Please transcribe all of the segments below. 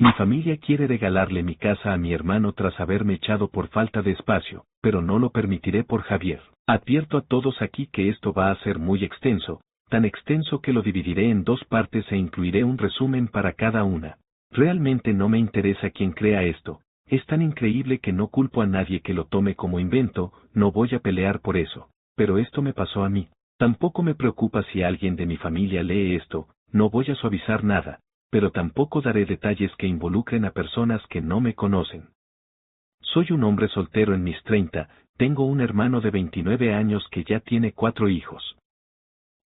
Mi familia quiere regalarle mi casa a mi hermano tras haberme echado por falta de espacio, pero no lo permitiré por Javier. Advierto a todos aquí que esto va a ser muy extenso, tan extenso que lo dividiré en dos partes e incluiré un resumen para cada una. Realmente no me interesa quién crea esto, es tan increíble que no culpo a nadie que lo tome como invento, no voy a pelear por eso, pero esto me pasó a mí. Tampoco me preocupa si alguien de mi familia lee esto, no voy a suavizar nada, pero tampoco daré detalles que involucren a personas que no me conocen. Soy un hombre soltero en mis 30, tengo un hermano de 29 años que ya tiene 4 hijos.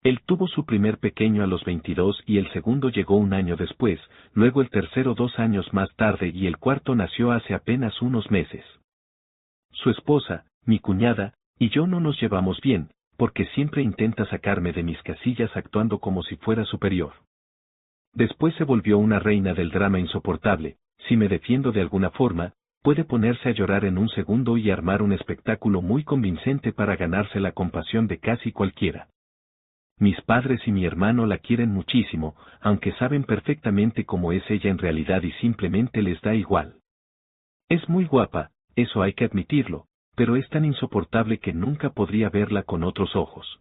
Él tuvo su primer pequeño a los 22 y el segundo llegó un año después, luego el tercero 2 años más tarde y el cuarto nació hace apenas unos meses. Su esposa, mi cuñada, y yo no nos llevamos bien, porque siempre intenta sacarme de mis casillas actuando como si fuera superior. Después se volvió una reina del drama insoportable, si me defiendo de alguna forma, puede ponerse a llorar en un segundo y armar un espectáculo muy convincente para ganarse la compasión de casi cualquiera. Mis padres y mi hermano la quieren muchísimo, aunque saben perfectamente cómo es ella en realidad y simplemente les da igual. Es muy guapa, eso hay que admitirlo, pero es tan insoportable que nunca podría verla con otros ojos.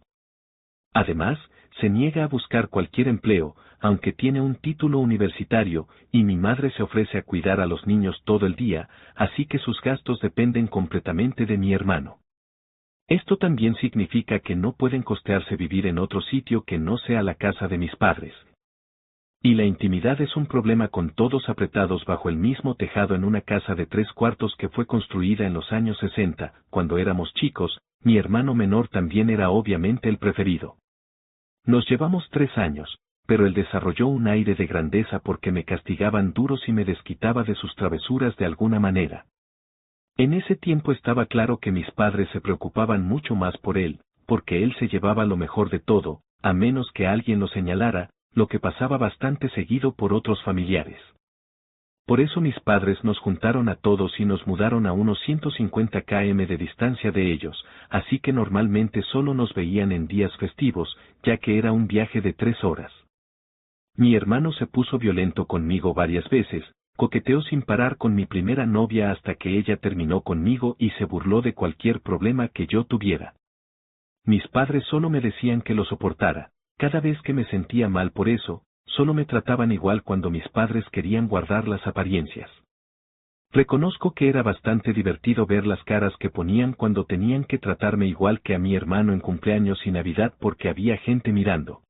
Además, se niega a buscar cualquier empleo, aunque tiene un título universitario, y mi madre se ofrece a cuidar a los niños todo el día, así que sus gastos dependen completamente de mi hermano. Esto también significa que no pueden costearse vivir en otro sitio que no sea la casa de mis padres. Y la intimidad es un problema con todos apretados bajo el mismo tejado en una casa de 3 cuartos que fue construida en los años 60, cuando éramos chicos, mi hermano menor también era obviamente el preferido. Nos llevamos 3 años, pero él desarrolló un aire de grandeza porque me castigaban duros y me desquitaba de sus travesuras de alguna manera. En ese tiempo estaba claro que mis padres se preocupaban mucho más por él, porque él se llevaba lo mejor de todo, a menos que alguien lo señalara, lo que pasaba bastante seguido por otros familiares. Por eso mis padres nos juntaron a todos y nos mudaron a unos 150 km de distancia de ellos, así que normalmente solo nos veían en días festivos, ya que era un viaje de 3 horas. Mi hermano se puso violento conmigo varias veces, coqueteó sin parar con mi primera novia hasta que ella terminó conmigo y se burló de cualquier problema que yo tuviera. Mis padres solo me decían que lo soportara, cada vez que me sentía mal por eso, solo me trataban igual cuando mis padres querían guardar las apariencias. Reconozco que era bastante divertido ver las caras que ponían cuando tenían que tratarme igual que a mi hermano en cumpleaños y Navidad porque había gente mirando.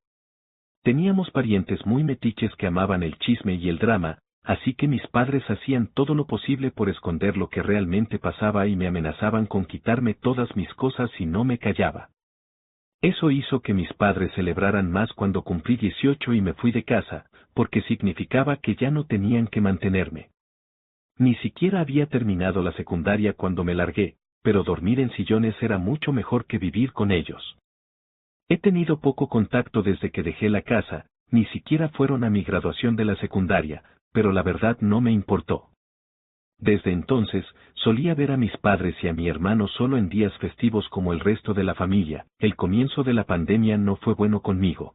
Teníamos parientes muy metiches que amaban el chisme y el drama, así que mis padres hacían todo lo posible por esconder lo que realmente pasaba y me amenazaban con quitarme todas mis cosas si no me callaba. Eso hizo que mis padres celebraran más cuando cumplí 18 y me fui de casa, porque significaba que ya no tenían que mantenerme. Ni siquiera había terminado la secundaria cuando me largué, pero dormir en sillones era mucho mejor que vivir con ellos. He tenido poco contacto desde que dejé la casa, ni siquiera fueron a mi graduación de la secundaria, pero la verdad no me importó. Desde entonces, solía ver a mis padres y a mi hermano solo en días festivos como el resto de la familia. El comienzo de la pandemia no fue bueno conmigo.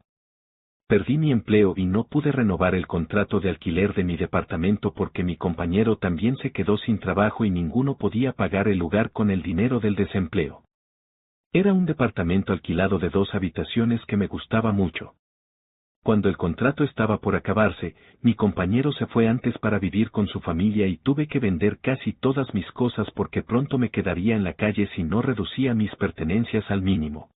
Perdí mi empleo y no pude renovar el contrato de alquiler de mi departamento porque mi compañero también se quedó sin trabajo y ninguno podía pagar el lugar con el dinero del desempleo. Era un departamento alquilado de 2 habitaciones que me gustaba mucho. Cuando el contrato estaba por acabarse, mi compañero se fue antes para vivir con su familia y tuve que vender casi todas mis cosas porque pronto me quedaría en la calle si no reducía mis pertenencias al mínimo.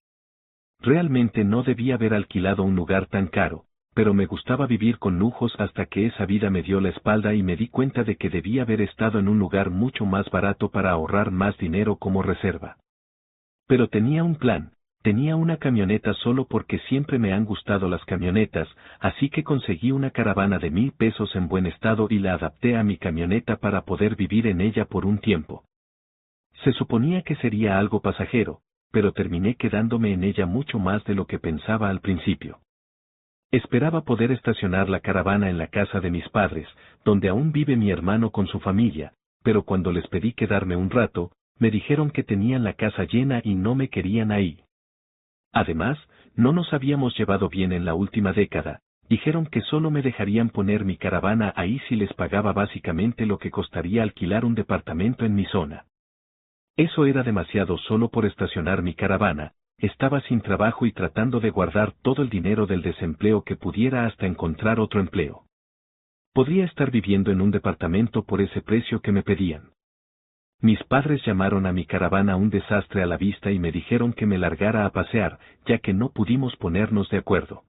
Realmente no debía haber alquilado un lugar tan caro, pero me gustaba vivir con lujos hasta que esa vida me dio la espalda y me di cuenta de que debía haber estado en un lugar mucho más barato para ahorrar más dinero como reserva. Pero tenía un plan. Tenía una camioneta solo porque siempre me han gustado las camionetas, así que conseguí una caravana de 1,000 pesos en buen estado y la adapté a mi camioneta para poder vivir en ella por un tiempo. Se suponía que sería algo pasajero, pero terminé quedándome en ella mucho más de lo que pensaba al principio. Esperaba poder estacionar la caravana en la casa de mis padres, donde aún vive mi hermano con su familia, pero cuando les pedí quedarme un rato, me dijeron que tenían la casa llena y no me querían ahí. Además, no nos habíamos llevado bien en la última década, Dijeron que solo me dejarían poner mi caravana ahí si les pagaba básicamente lo que costaría alquilar un departamento en mi zona. Eso era demasiado solo por estacionar mi caravana. Estaba sin trabajo y tratando de guardar todo el dinero del desempleo que pudiera hasta encontrar otro empleo. Podría estar viviendo en un departamento por ese precio que me pedían. Mis padres llamaron a mi caravana un desastre a la vista y me dijeron que me largara a pasear, ya que no pudimos ponernos de acuerdo.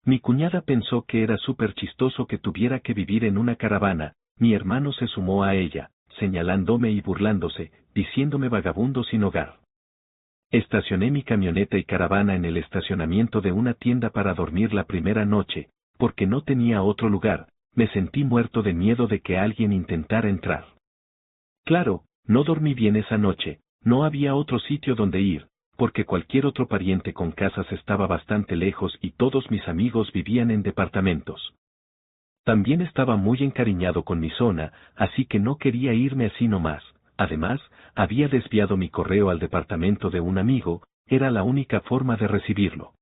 Mi cuñada pensó que era súper chistoso que tuviera que vivir en una caravana. Mi hermano se sumó a ella, señalándome y burlándose, diciéndome vagabundo sin hogar. Estacioné mi camioneta y caravana en el estacionamiento de una tienda para dormir la primera noche, porque no tenía otro lugar. Me sentí muerto de miedo de que alguien intentara entrar. Claro, no dormí bien esa noche, no había otro sitio donde ir, porque cualquier otro pariente con casas estaba bastante lejos y todos mis amigos vivían en departamentos. También estaba muy encariñado con mi zona, así que no quería irme así nomás. Además, había desviado mi correo al departamento de un amigo, era la única forma de recibirlo.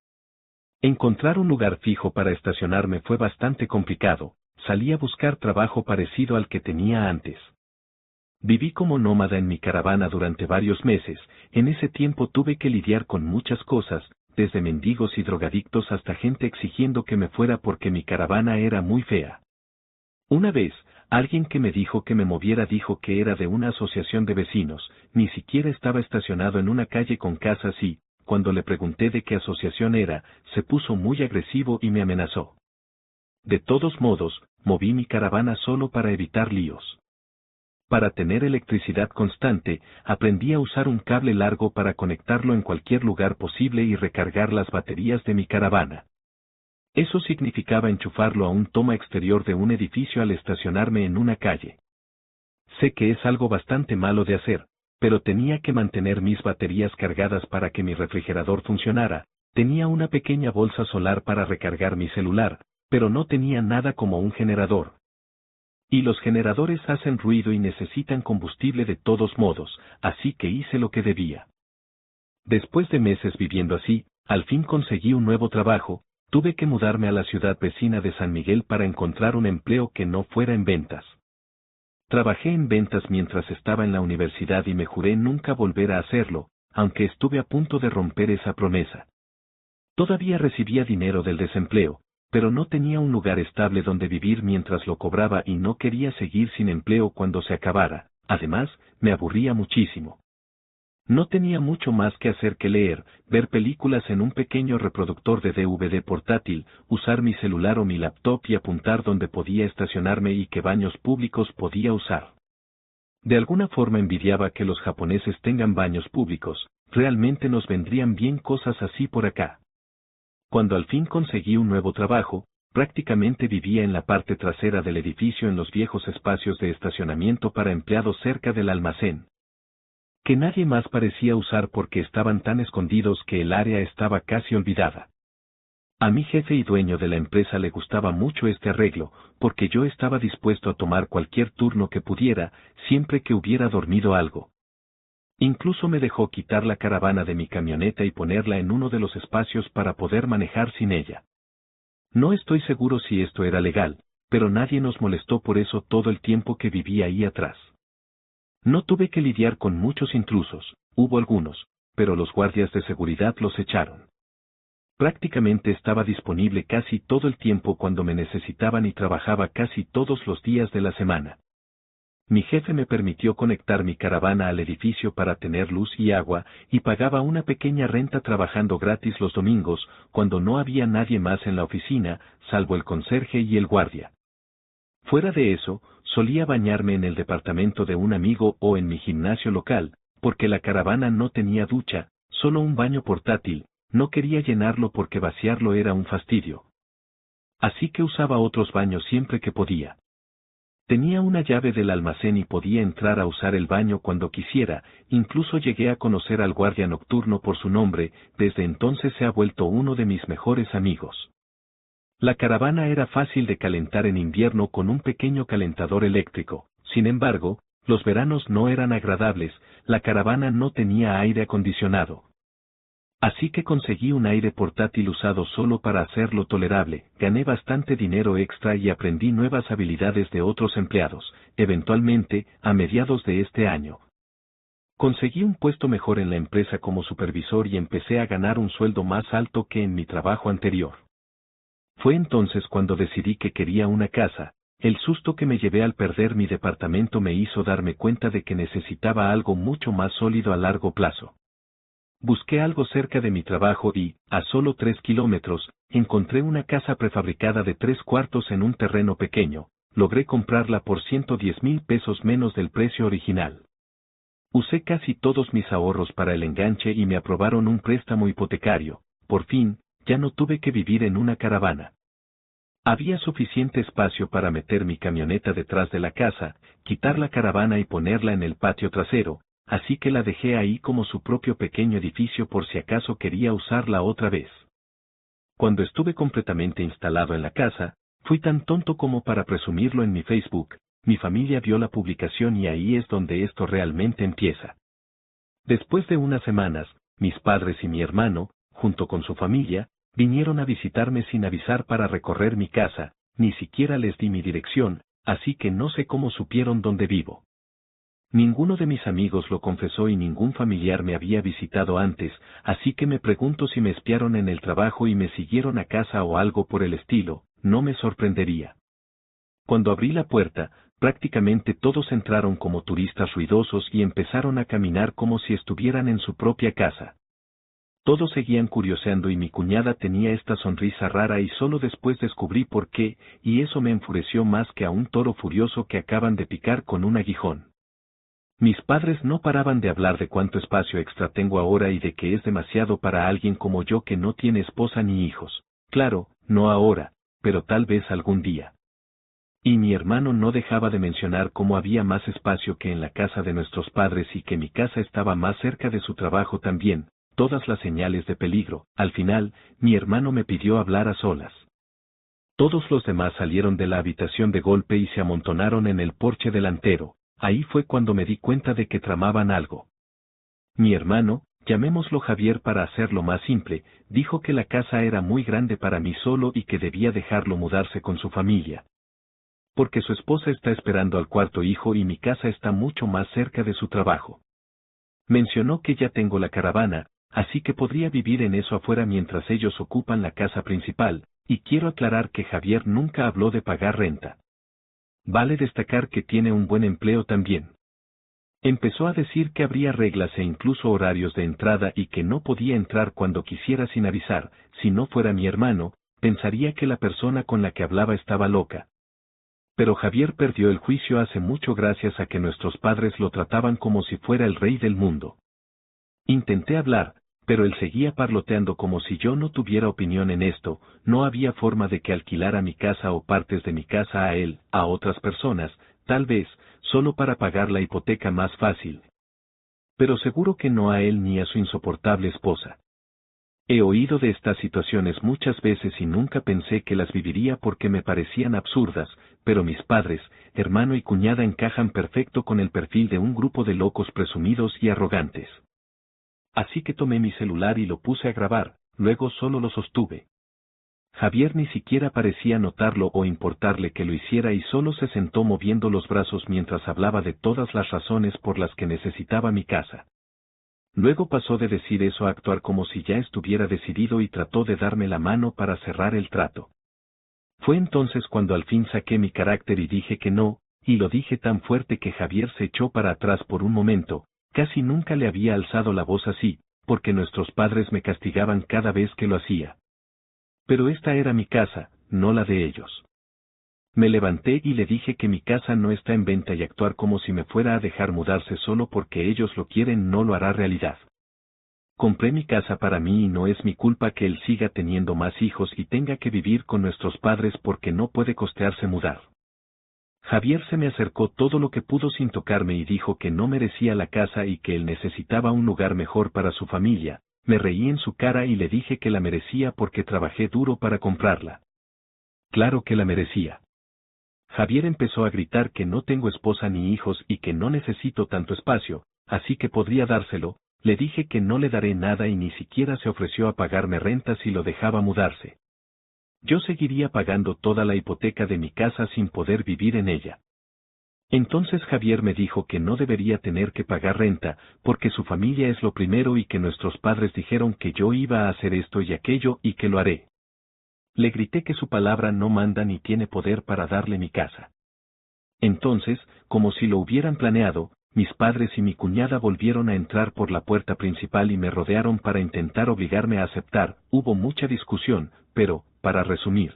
Encontrar un lugar fijo para estacionarme fue bastante complicado, salí a buscar trabajo parecido al que tenía antes. Viví como nómada en mi caravana durante varios meses. En ese tiempo tuve que lidiar con muchas cosas, desde mendigos y drogadictos hasta gente exigiendo que me fuera porque mi caravana era muy fea. Una vez, alguien que me dijo que me moviera dijo que era de una asociación de vecinos, ni siquiera estaba estacionado en una calle con casas y, cuando le pregunté de qué asociación era, se puso muy agresivo y me amenazó. De todos modos, moví mi caravana solo para evitar líos. Para tener electricidad constante, aprendí a usar un cable largo para conectarlo en cualquier lugar posible y recargar las baterías de mi caravana. Eso significaba enchufarlo a un toma exterior de un edificio al estacionarme en una calle. Sé que es algo bastante malo de hacer, pero tenía que mantener mis baterías cargadas para que mi refrigerador funcionara. Tenía una pequeña bolsa solar para recargar mi celular, pero no tenía nada como un generador. Y los generadores hacen ruido y necesitan combustible de todos modos, así que hice lo que debía. Después de meses viviendo así, al fin conseguí un nuevo trabajo. Tuve que mudarme a la ciudad vecina de San Miguel para encontrar un empleo que no fuera en ventas. Trabajé en ventas mientras estaba en la universidad y me juré nunca volver a hacerlo, aunque estuve a punto de romper esa promesa. Todavía recibía dinero del desempleo, pero no tenía un lugar estable donde vivir mientras lo cobraba y no quería seguir sin empleo cuando se acabara. Además, me aburría muchísimo. No tenía mucho más que hacer que leer, ver películas en un pequeño reproductor de DVD portátil, usar mi celular o mi laptop y apuntar donde podía estacionarme y qué baños públicos podía usar. De alguna forma envidiaba que los japoneses tengan baños públicos, realmente nos vendrían bien cosas así por acá. Cuando al fin conseguí un nuevo trabajo, prácticamente vivía en la parte trasera del edificio en los viejos espacios de estacionamiento para empleados cerca del almacén, que nadie más parecía usar porque estaban tan escondidos que el área estaba casi olvidada. A mi jefe y dueño de la empresa le gustaba mucho este arreglo, porque yo estaba dispuesto a tomar cualquier turno que pudiera, siempre que hubiera dormido algo. Incluso me dejó quitar la caravana de mi camioneta y ponerla en uno de los espacios para poder manejar sin ella. No estoy seguro si esto era legal, pero nadie nos molestó por eso todo el tiempo que viví ahí atrás. No tuve que lidiar con muchos intrusos, hubo algunos, pero los guardias de seguridad los echaron. Prácticamente estaba disponible casi todo el tiempo cuando me necesitaban y trabajaba casi todos los días de la semana. Mi jefe me permitió conectar mi caravana al edificio para tener luz y agua, y pagaba una pequeña renta trabajando gratis los domingos, cuando no había nadie más en la oficina, salvo el conserje y el guardia. Fuera de eso, solía bañarme en el departamento de un amigo o en mi gimnasio local, porque la caravana no tenía ducha, solo un baño portátil, no quería llenarlo porque vaciarlo era un fastidio. Así que usaba otros baños siempre que podía. Tenía una llave del almacén y podía entrar a usar el baño cuando quisiera, incluso llegué a conocer al guardia nocturno por su nombre, desde entonces se ha vuelto uno de mis mejores amigos. La caravana era fácil de calentar en invierno con un pequeño calentador eléctrico, sin embargo, los veranos no eran agradables, la caravana no tenía aire acondicionado. Así que conseguí un aire portátil usado solo para hacerlo tolerable, gané bastante dinero extra y aprendí nuevas habilidades de otros empleados. Eventualmente, a mediados de este año, conseguí un puesto mejor en la empresa como supervisor y empecé a ganar un sueldo más alto que en mi trabajo anterior. Fue entonces cuando decidí que quería una casa. El susto que me llevé al perder mi departamento me hizo darme cuenta de que necesitaba algo mucho más sólido a largo plazo. Busqué algo cerca de mi trabajo y, a solo 3 kilómetros, encontré una casa prefabricada de 3/4 en un terreno pequeño. Logré comprarla por 110,000 pesos menos del precio original. Usé casi todos mis ahorros para el enganche y me aprobaron un préstamo hipotecario. Por fin, ya no tuve que vivir en una caravana. Había suficiente espacio para meter mi camioneta detrás de la casa, quitar la caravana y ponerla en el patio trasero, así que la dejé ahí como su propio pequeño edificio por si acaso quería usarla otra vez. Cuando estuve completamente instalado en la casa, fui tan tonto como para presumirlo en mi Facebook. Mi familia vio la publicación y ahí es donde esto realmente empieza. Después de unas semanas, mis padres y mi hermano, junto con su familia, vinieron a visitarme sin avisar para recorrer mi casa, ni siquiera les di mi dirección, así que no sé cómo supieron dónde vivo. Ninguno de mis amigos lo confesó y ningún familiar me había visitado antes, así que me pregunto si me espiaron en el trabajo y me siguieron a casa o algo por el estilo. No me sorprendería. Cuando abrí la puerta, prácticamente todos entraron como turistas ruidosos y empezaron a caminar como si estuvieran en su propia casa. Todos seguían curioseando y mi cuñada tenía esta sonrisa rara y solo después descubrí por qué, y eso me enfureció más que a un toro furioso que acaban de picar con un aguijón. Mis padres no paraban de hablar de cuánto espacio extra tengo ahora y de que es demasiado para alguien como yo que no tiene esposa ni hijos. Claro, no ahora, pero tal vez algún día. Y mi hermano no dejaba de mencionar cómo había más espacio que en la casa de nuestros padres y que mi casa estaba más cerca de su trabajo también, todas las señales de peligro. Al final, mi hermano me pidió hablar a solas. Todos los demás salieron de la habitación de golpe y se amontonaron en el porche delantero. Ahí fue cuando me di cuenta de que tramaban algo. Mi hermano, llamémoslo Javier para hacerlo más simple, dijo que la casa era muy grande para mí solo y que debía dejarlo mudarse con su familia. Porque su esposa está esperando al cuarto hijo y mi casa está mucho más cerca de su trabajo. Mencionó que ya tengo la caravana, así que podría vivir en eso afuera mientras ellos ocupan la casa principal, y quiero aclarar que Javier nunca habló de pagar renta. Vale destacar que tiene un buen empleo también. Empezó a decir que habría reglas e incluso horarios de entrada y que no podía entrar cuando quisiera sin avisar. Si no fuera mi hermano, pensaría que la persona con la que hablaba estaba loca. Pero Javier perdió el juicio hace mucho gracias a que nuestros padres lo trataban como si fuera el rey del mundo. Intenté hablar, pero él seguía parloteando como si yo no tuviera opinión en esto. No había forma de que alquilara mi casa o partes de mi casa a él, a otras personas, tal vez, solo para pagar la hipoteca más fácil. Pero seguro que no a él ni a su insoportable esposa. He oído de estas situaciones muchas veces y nunca pensé que las viviría porque me parecían absurdas, pero mis padres, hermano y cuñada encajan perfecto con el perfil de un grupo de locos presumidos y arrogantes. Así que tomé mi celular y lo puse a grabar, luego solo lo sostuve. Javier ni siquiera parecía notarlo o importarle que lo hiciera y solo se sentó moviendo los brazos mientras hablaba de todas las razones por las que necesitaba mi casa. Luego pasó de decir eso a actuar como si ya estuviera decidido y trató de darme la mano para cerrar el trato. Fue entonces cuando al fin saqué mi carácter y dije que no, y lo dije tan fuerte que Javier se echó para atrás por un momento. Casi nunca le había alzado la voz así, porque nuestros padres me castigaban cada vez que lo hacía. Pero esta era mi casa, no la de ellos. Me levanté y le dije que mi casa no está en venta y actuar como si me fuera a dejar mudarse solo porque ellos lo quieren no lo hará realidad. Compré mi casa para mí y no es mi culpa que él siga teniendo más hijos y tenga que vivir con nuestros padres porque no puede costearse mudar. Javier se me acercó todo lo que pudo sin tocarme y dijo que no merecía la casa y que él necesitaba un lugar mejor para su familia. Me reí en su cara y le dije que la merecía porque trabajé duro para comprarla. Claro que la merecía. Javier empezó a gritar que no tengo esposa ni hijos y que no necesito tanto espacio, así que podría dárselo, Le dije que no le daré nada y ni siquiera se ofreció a pagarme renta si lo dejaba mudarse. Yo seguiría pagando toda la hipoteca de mi casa sin poder vivir en ella. Entonces Javier me dijo que no debería tener que pagar renta, porque su familia es lo primero y que nuestros padres dijeron que yo iba a hacer esto y aquello y que lo haré. Le grité que su palabra no manda ni tiene poder para darle mi casa. Entonces, como si lo hubieran planeado, mis padres y mi cuñada volvieron a entrar por la puerta principal y me rodearon para intentar obligarme a aceptar. Hubo mucha discusión, pero, para resumir,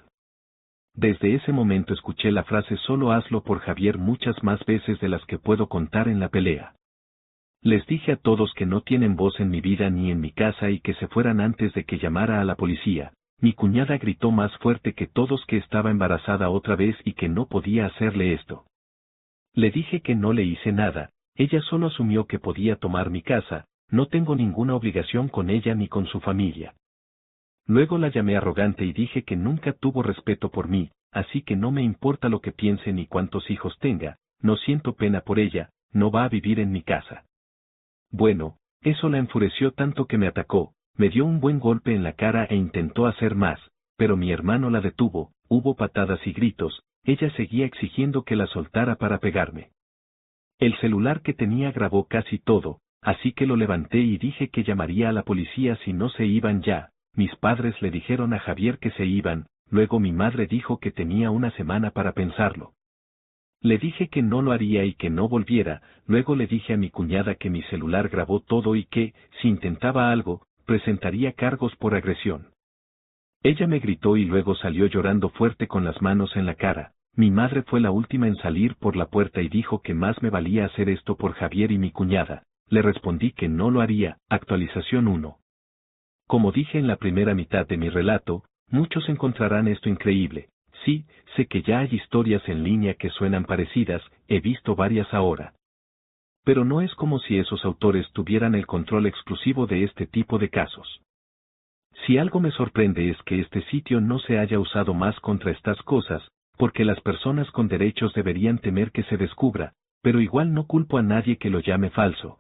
desde ese momento escuché la frase solo hazlo por Javier muchas más veces de las que puedo contar en la pelea. Les dije a todos que no tienen voz en mi vida ni en mi casa y que se fueran antes de que llamara a la policía. Mi cuñada gritó más fuerte que todos que estaba embarazada otra vez y que no podía hacerle esto. Le dije que no le hice nada, ella solo asumió que podía tomar mi casa, no tengo ninguna obligación con ella ni con su familia. Luego la llamé arrogante y dije que nunca tuvo respeto por mí, así que no me importa lo que piense ni cuántos hijos tenga, no siento pena por ella, no va a vivir en mi casa. Bueno, eso la enfureció tanto que me atacó, me dio un buen golpe en la cara e intentó hacer más, pero mi hermano la detuvo, hubo patadas y gritos, ella seguía exigiendo que la soltara para pegarme. El celular que tenía grabó casi todo, así que lo levanté y dije que llamaría a la policía si no se iban ya. Mis padres le dijeron a Javier que se iban, luego mi madre dijo que tenía una semana para pensarlo. Le dije que no lo haría y que no volviera, luego le dije a mi cuñada que mi celular grabó todo y que, si intentaba algo, presentaría cargos por agresión. Ella me gritó y luego salió llorando fuerte con las manos en la cara. Mi madre fue la última en salir por la puerta y dijo que más me valía hacer esto por Javier y mi cuñada. Le respondí que no lo haría. Actualización 1. Como dije en la primera mitad de mi relato, muchos encontrarán esto increíble. Sí, sé que ya hay historias en línea que suenan parecidas, he visto varias ahora. Pero no es como si esos autores tuvieran el control exclusivo de este tipo de casos. Si algo me sorprende es que este sitio no se haya usado más contra estas cosas, porque las personas con derechos deberían temer que se descubra, pero igual no culpo a nadie que lo llame falso.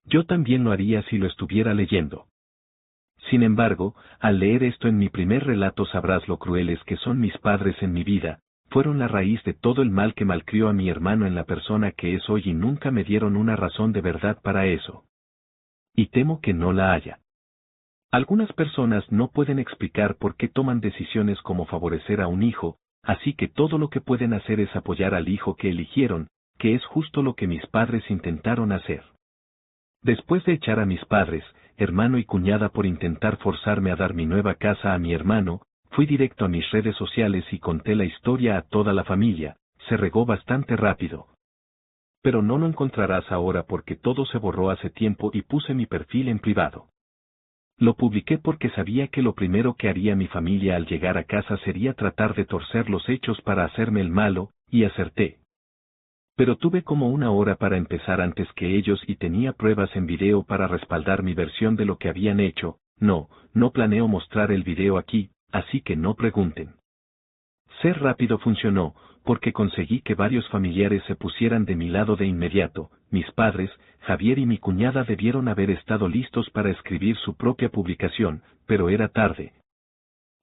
Yo también lo haría si lo estuviera leyendo. Sin embargo, al leer esto en mi primer relato sabrás lo crueles que son mis padres en mi vida, fueron la raíz de todo el mal que malcrió a mi hermano en la persona que es hoy y nunca me dieron una razón de verdad para eso. Y temo que no la haya. Algunas personas no pueden explicar por qué toman decisiones como favorecer a un hijo, así que todo lo que pueden hacer es apoyar al hijo que eligieron, que es justo lo que mis padres intentaron hacer. Después de echar a mis padres, hermano y cuñada por intentar forzarme a dar mi nueva casa a mi hermano, fui directo a mis redes sociales y conté la historia a toda la familia, se regó bastante rápido. Pero no lo encontrarás ahora porque todo se borró hace tiempo y puse mi perfil en privado. Lo publiqué porque sabía que lo primero que haría mi familia al llegar a casa sería tratar de torcer los hechos para hacerme el malo, y acerté. Pero tuve como una hora para empezar antes que ellos y tenía pruebas en video para respaldar mi versión de lo que habían hecho. No planeo mostrar el video aquí, así que no pregunten. Ser rápido funcionó, porque conseguí que varios familiares se pusieran de mi lado de inmediato. Mis padres, Javier y mi cuñada debieron haber estado listos para escribir su propia publicación, pero era tarde.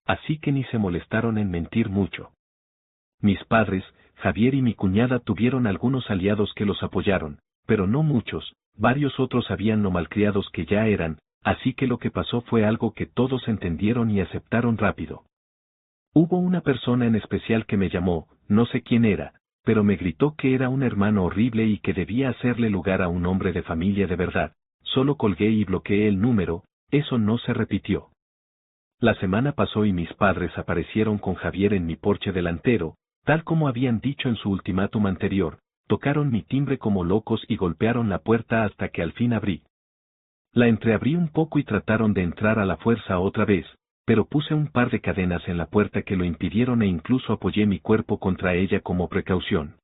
Así que ni se molestaron en mentir mucho. Mis padres, Javier y mi cuñada tuvieron algunos aliados que los apoyaron, pero no muchos, varios otros sabían lo malcriados que ya eran, así que lo que pasó fue algo que todos entendieron y aceptaron rápido. Hubo una persona en especial que me llamó, no sé quién era, pero me gritó que era un hermano horrible y que debía hacerle lugar a un hombre de familia de verdad. Solo colgué y bloqueé el número, eso no se repitió. La semana pasó y mis padres aparecieron con Javier en mi porche delantero, tal como habían dicho en su ultimátum anterior, tocaron mi timbre como locos y golpearon la puerta hasta que al fin abrí. La entreabrí un poco y trataron de entrar a la fuerza otra vez, pero puse un par de cadenas en la puerta que lo impidieron e incluso apoyé mi cuerpo contra ella como precaución.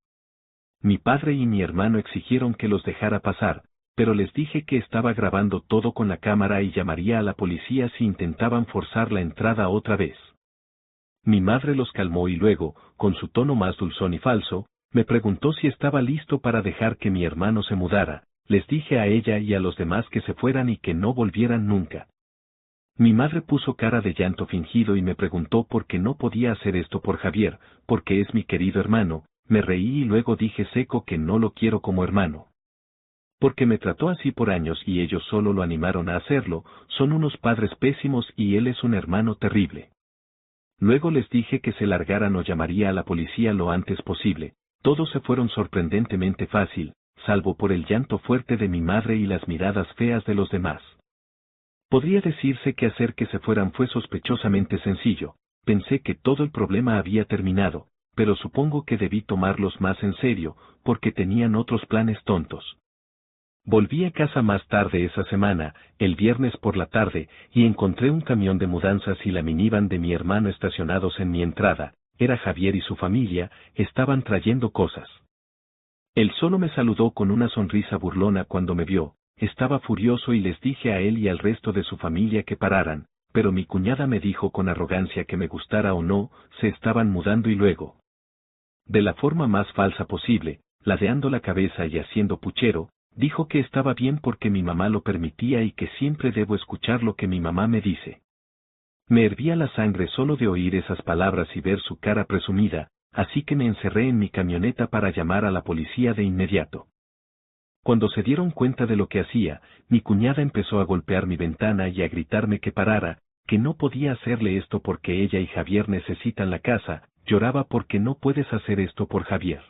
Mi padre y mi hermano exigieron que los dejara pasar, pero les dije que estaba grabando todo con la cámara y llamaría a la policía si intentaban forzar la entrada otra vez. Mi madre los calmó y luego, con su tono más dulzón y falso, me preguntó si estaba listo para dejar que mi hermano se mudara. les dije a ella y a los demás que se fueran y que no volvieran nunca. Mi madre puso cara de llanto fingido y me preguntó por qué no podía hacer esto por Javier, porque es mi querido hermano. Me reí y luego dije seco que no lo quiero como hermano. Porque me trató así por años y ellos solo lo animaron a hacerlo, son unos padres pésimos y él es un hermano terrible. Luego les dije que se largaran o llamaría a la policía lo antes posible. Todos se fueron sorprendentemente fácil, salvo por el llanto fuerte de mi madre y las miradas feas de los demás. Podría decirse que hacer que se fueran fue sospechosamente sencillo. Pensé que todo el problema había terminado, pero supongo que debí tomarlos más en serio, porque tenían otros planes tontos. Volví a casa más tarde esa semana, el viernes por la tarde, y encontré un camión de mudanzas y la minivan de mi hermano estacionados en mi entrada. Era Javier y su familia, estaban trayendo cosas. Él solo me saludó con una sonrisa burlona cuando me vio, estaba furioso y les dije a él y al resto de su familia que pararan, pero mi cuñada me dijo con arrogancia que me gustara o no, se estaban mudando y luego, de la forma más falsa posible, ladeando la cabeza y haciendo puchero, dijo que estaba bien porque mi mamá lo permitía y que siempre debo escuchar lo que mi mamá me dice. Me hervía la sangre solo de oír esas palabras y ver su cara presumida, así que me encerré en mi camioneta para llamar a la policía de inmediato. Cuando se dieron cuenta de lo que hacía, mi cuñada empezó a golpear mi ventana y a gritarme que parara, que no podía hacerle esto porque ella y Javier necesitan la casa. Lloraba porque no puedes hacer esto por Javier.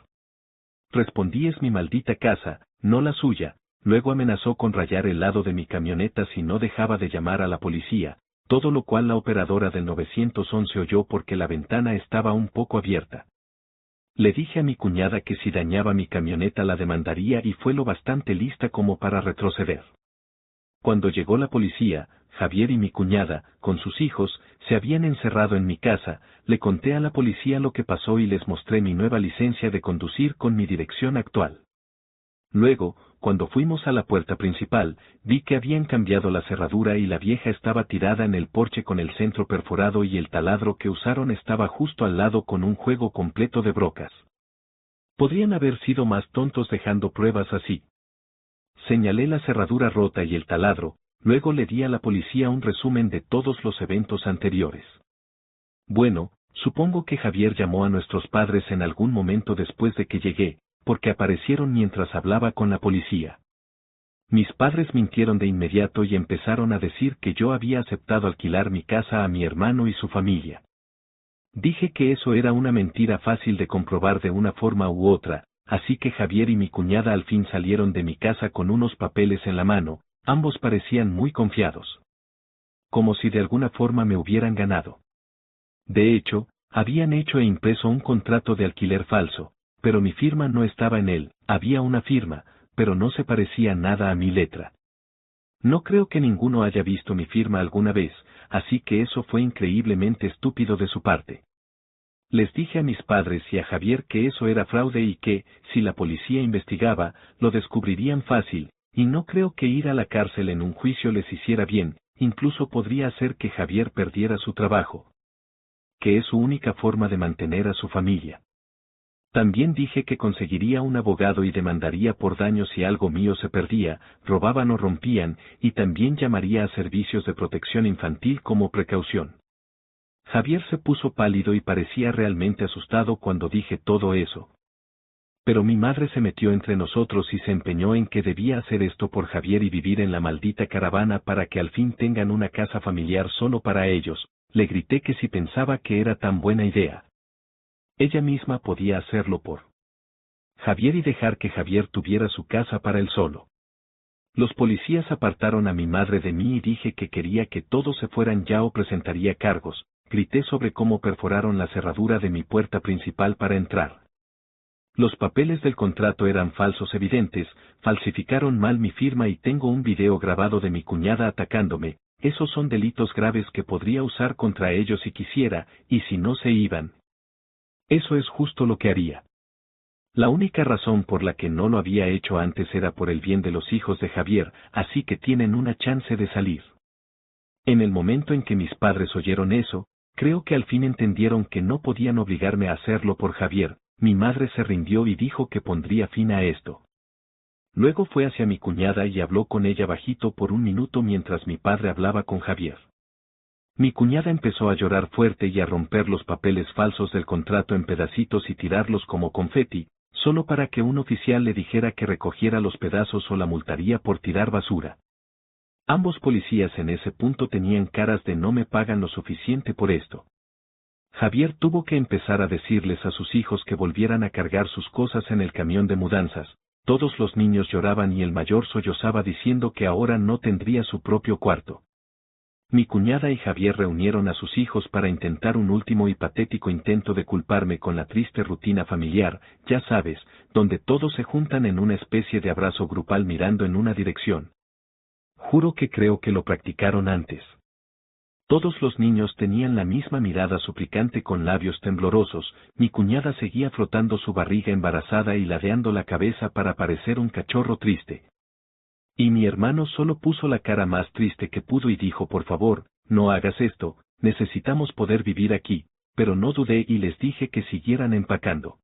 Respondí es mi maldita casa, no la suya. Luego amenazó con rayar el lado de mi camioneta si no dejaba de llamar a la policía, todo lo cual la operadora del 911 oyó porque la ventana estaba un poco abierta. Le dije a mi cuñada que si dañaba mi camioneta la demandaría y fue lo bastante lista como para retroceder. Cuando llegó la policía, Javier y mi cuñada, con sus hijos, se habían encerrado en mi casa. Le conté a la policía lo que pasó y les mostré mi nueva licencia de conducir con mi dirección actual. Luego, cuando fuimos a la puerta principal, vi que habían cambiado la cerradura y la vieja estaba tirada en el porche con el centro perforado y el taladro que usaron estaba justo al lado con un juego completo de brocas. Podrían haber sido más tontos dejando pruebas así. Señalé la cerradura rota y el taladro, luego le di a la policía un resumen de todos los eventos anteriores. Bueno, supongo que Javier llamó a nuestros padres en algún momento después de que llegué, porque aparecieron mientras hablaba con la policía. Mis padres mintieron de inmediato y empezaron a decir que yo había aceptado alquilar mi casa a mi hermano y su familia. Dije que eso era una mentira fácil de comprobar de una forma u otra, así que Javier y mi cuñada al fin salieron de mi casa con unos papeles en la mano, ambos parecían muy confiados. Como si de alguna forma me hubieran ganado. De hecho, habían hecho e impreso un contrato de alquiler falso, pero mi firma no estaba en él. Había una firma, pero no se parecía nada a mi letra. No creo que ninguno haya visto mi firma alguna vez, así que eso fue increíblemente estúpido de su parte. Les dije a mis padres y a Javier que eso era fraude y que, si la policía investigaba, lo descubrirían fácil, y no creo que ir a la cárcel en un juicio les hiciera bien, incluso podría hacer que Javier perdiera su trabajo. Que es su única forma de mantener a su familia. También dije que conseguiría un abogado y demandaría por daños si algo mío se perdía, robaban o rompían, y también llamaría a servicios de protección infantil como precaución. Javier se puso pálido y parecía realmente asustado cuando dije todo eso. Pero mi madre se metió entre nosotros y se empeñó en que debía hacer esto por Javier y vivir en la maldita caravana para que al fin tengan una casa familiar solo para ellos. Le grité que si pensaba que era tan buena idea. Ella misma podía hacerlo por Javier y dejar que Javier tuviera su casa para él solo. Los policías apartaron a mi madre de mí y dije que quería que todos se fueran ya o presentaría cargos. Grité sobre cómo perforaron la cerradura de mi puerta principal para entrar. Los papeles del contrato eran falsos evidentes, falsificaron mal mi firma y tengo un video grabado de mi cuñada atacándome. Esos son delitos graves que podría usar contra ellos si quisiera, y si no se iban. Eso es justo lo que haría. La única razón por la que no lo había hecho antes era por el bien de los hijos de Javier, así que tienen una chance de salir. En el momento en que mis padres oyeron eso, creo que al fin entendieron que no podían obligarme a hacerlo por Javier. Mi madre se rindió y dijo que pondría fin a esto. Luego fue hacia mi cuñada y habló con ella bajito por un minuto mientras mi padre hablaba con Javier. Mi cuñada empezó a llorar fuerte y a romper los papeles falsos del contrato en pedacitos y tirarlos como confeti, solo para que un oficial le dijera que recogiera los pedazos o la multaría por tirar basura. Ambos policías en ese punto tenían caras de no me pagan lo suficiente por esto. Javier tuvo que empezar a decirles a sus hijos que volvieran a cargar sus cosas en el camión de mudanzas. Todos los niños lloraban y el mayor sollozaba diciendo que ahora no tendría su propio cuarto. Mi cuñada y Javier reunieron a sus hijos para intentar un último y patético intento de culparme con la triste rutina familiar, ya sabes, donde todos se juntan en una especie de abrazo grupal mirando en una dirección. Juro que creo que lo practicaron antes. Todos los niños tenían la misma mirada suplicante con labios temblorosos, mi cuñada seguía frotando su barriga embarazada y ladeando la cabeza para parecer un cachorro triste. Y mi hermano solo puso la cara más triste que pudo y dijo por favor, no hagas esto, necesitamos poder vivir aquí, pero no dudé y les dije que siguieran empacando.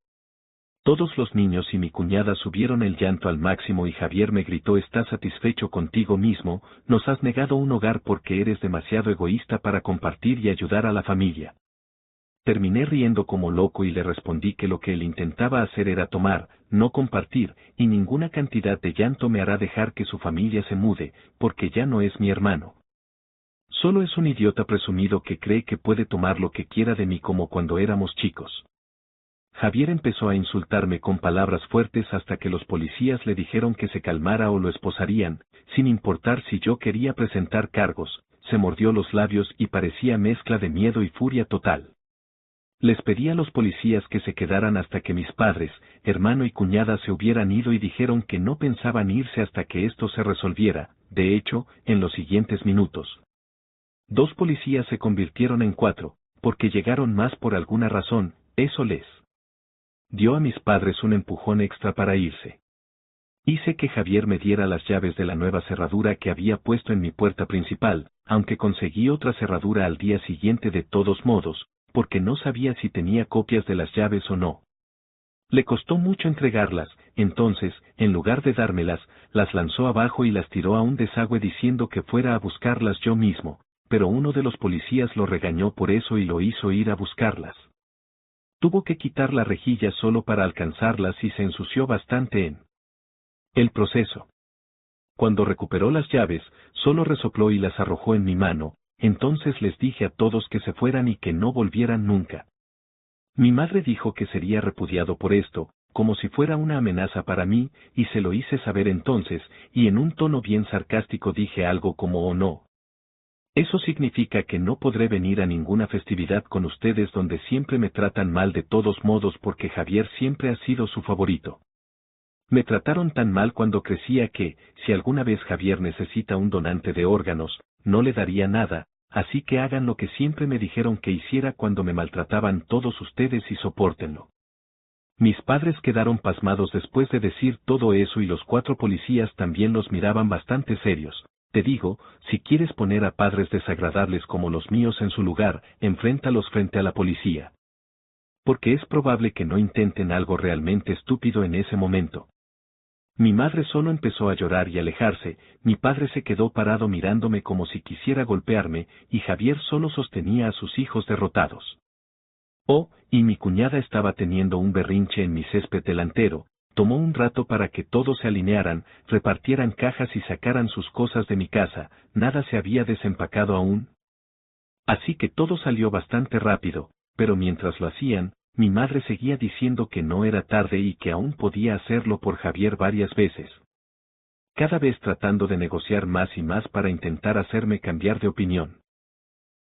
Todos los niños y mi cuñada subieron el llanto al máximo y Javier me gritó ¿estás satisfecho contigo mismo? Nos has negado un hogar porque eres demasiado egoísta para compartir y ayudar a la familia. Terminé riendo como loco y le respondí que lo que él intentaba hacer era tomar, no compartir, y ninguna cantidad de llanto me hará dejar que su familia se mude, porque ya no es mi hermano. Solo es un idiota presumido que cree que puede tomar lo que quiera de mí como cuando éramos chicos. Javier empezó a insultarme con palabras fuertes hasta que los policías le dijeron que se calmara o lo esposarían, sin importar si yo quería presentar cargos, se mordió los labios y parecía mezcla de miedo y furia total. Les pedí a los policías que se quedaran hasta que mis padres, hermano y cuñada se hubieran ido y dijeron que no pensaban irse hasta que esto se resolviera, de hecho, en los siguientes minutos. 2 policías se convirtieron en 4, porque llegaron más por alguna razón, eso les dio a mis padres un empujón extra para irse. Hice que Javier me diera las llaves de la nueva cerradura que había puesto en mi puerta principal, aunque conseguí otra cerradura al día siguiente de todos modos, porque no sabía si tenía copias de las llaves o no. Le costó mucho entregarlas, entonces, en lugar de dármelas, las lanzó abajo y las tiró a un desagüe diciendo que fuera a buscarlas yo mismo, pero uno de los policías lo regañó por eso y lo hizo ir a buscarlas. Tuvo que quitar la rejilla solo para alcanzarlas y se ensució bastante en el proceso. Cuando recuperó las llaves, solo resopló y las arrojó en mi mano, entonces les dije a todos que se fueran y que no volvieran nunca. Mi madre dijo que sería repudiado por esto, como si fuera una amenaza para mí, y se lo hice saber entonces, y en un tono bien sarcástico dije algo como «oh no. Eso significa que no podré venir a ninguna festividad con ustedes donde siempre me tratan mal de todos modos porque Javier siempre ha sido su favorito. Me trataron tan mal cuando crecía que, si alguna vez Javier necesita un donante de órganos, no le daría nada, así que hagan lo que siempre me dijeron que hiciera cuando me maltrataban todos ustedes y sopórtenlo». Mis padres quedaron pasmados después de decir todo eso y los 4 policías también los miraban bastante serios. Te digo, si quieres poner a padres desagradables como los míos en su lugar, enfréntalos frente a la policía. Porque es probable que no intenten algo realmente estúpido en ese momento. Mi madre solo empezó a llorar y alejarse, mi padre se quedó parado mirándome como si quisiera golpearme, y Javier solo sostenía a sus hijos derrotados. Oh, y mi cuñada estaba teniendo un berrinche en mi césped delantero. Tomó un rato para que todos se alinearan, repartieran cajas y sacaran sus cosas de mi casa, nada se había desempacado aún. Así que todo salió bastante rápido, pero mientras lo hacían, mi madre seguía diciendo que no era tarde y que aún podía hacerlo por Javier varias veces. Cada vez tratando de negociar más y más para intentar hacerme cambiar de opinión.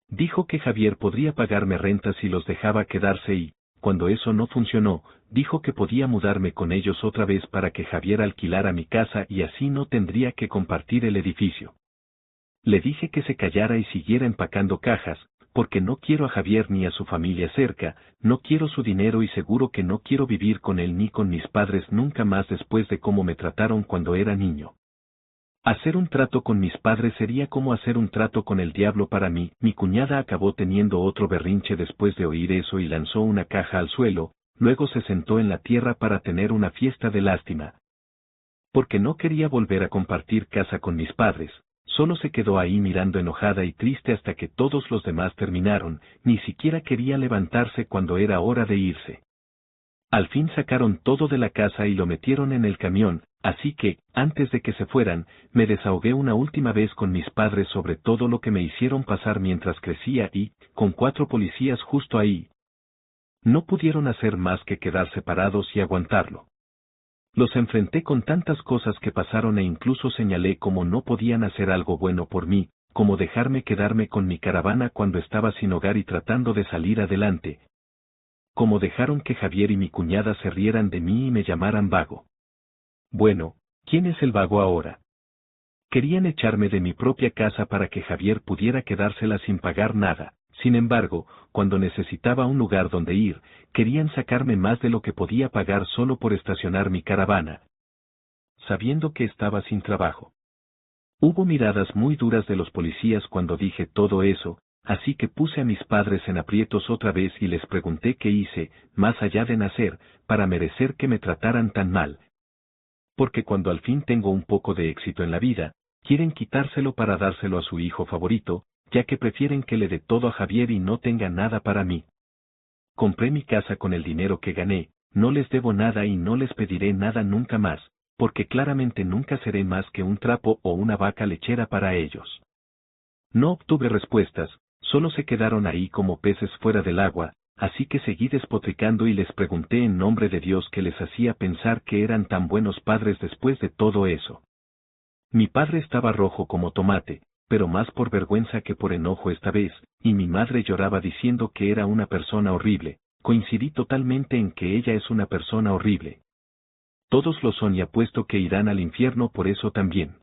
Dijo que Javier podría pagarme renta si los dejaba quedarse y, cuando eso no funcionó, dijo que podía mudarme con ellos otra vez para que Javier alquilara mi casa y así no tendría que compartir el edificio. Le dije que se callara y siguiera empacando cajas, porque no quiero a Javier ni a su familia cerca, no quiero su dinero y seguro que no quiero vivir con él ni con mis padres nunca más después de cómo me trataron cuando era niño. Hacer un trato con mis padres sería como hacer un trato con el diablo para mí. Mi cuñada acabó teniendo otro berrinche después de oír eso y lanzó una caja al suelo, luego se sentó en la tierra para tener una fiesta de lástima. Porque no quería volver a compartir casa con mis padres, solo se quedó ahí mirando enojada y triste hasta que todos los demás terminaron, ni siquiera quería levantarse cuando era hora de irse. Al fin sacaron todo de la casa y lo metieron en el camión, así que, antes de que se fueran, me desahogué una última vez con mis padres sobre todo lo que me hicieron pasar mientras crecía y, con 4 policías justo ahí, no pudieron hacer más que quedar separados y aguantarlo. Los enfrenté con tantas cosas que pasaron e incluso señalé cómo no podían hacer algo bueno por mí, como dejarme quedarme con mi caravana cuando estaba sin hogar y tratando de salir adelante. Como dejaron que Javier y mi cuñada se rieran de mí y me llamaran vago. Bueno, ¿quién es el vago ahora? Querían echarme de mi propia casa para que Javier pudiera quedársela sin pagar nada. Sin embargo, cuando necesitaba un lugar donde ir, querían sacarme más de lo que podía pagar solo por estacionar mi caravana, sabiendo que estaba sin trabajo. Hubo miradas muy duras de los policías cuando dije todo eso, así que puse a mis padres en aprietos otra vez y les pregunté qué hice, más allá de nacer, para merecer que me trataran tan mal. Porque cuando al fin tengo un poco de éxito en la vida, quieren quitárselo para dárselo a su hijo favorito, ya que prefieren que le dé todo a Javier y no tenga nada para mí. Compré mi casa con el dinero que gané, no les debo nada y no les pediré nada nunca más, porque claramente nunca seré más que un trapo o una vaca lechera para ellos. No obtuve respuestas, solo se quedaron ahí como peces fuera del agua, así que seguí despotricando y les pregunté en nombre de Dios qué les hacía pensar que eran tan buenos padres después de todo eso. Mi padre estaba rojo como tomate, pero más por vergüenza que por enojo esta vez, y mi madre lloraba diciendo que era una persona horrible. Coincidí totalmente en que ella es una persona horrible. Todos lo son y apuesto que irán al infierno por eso también.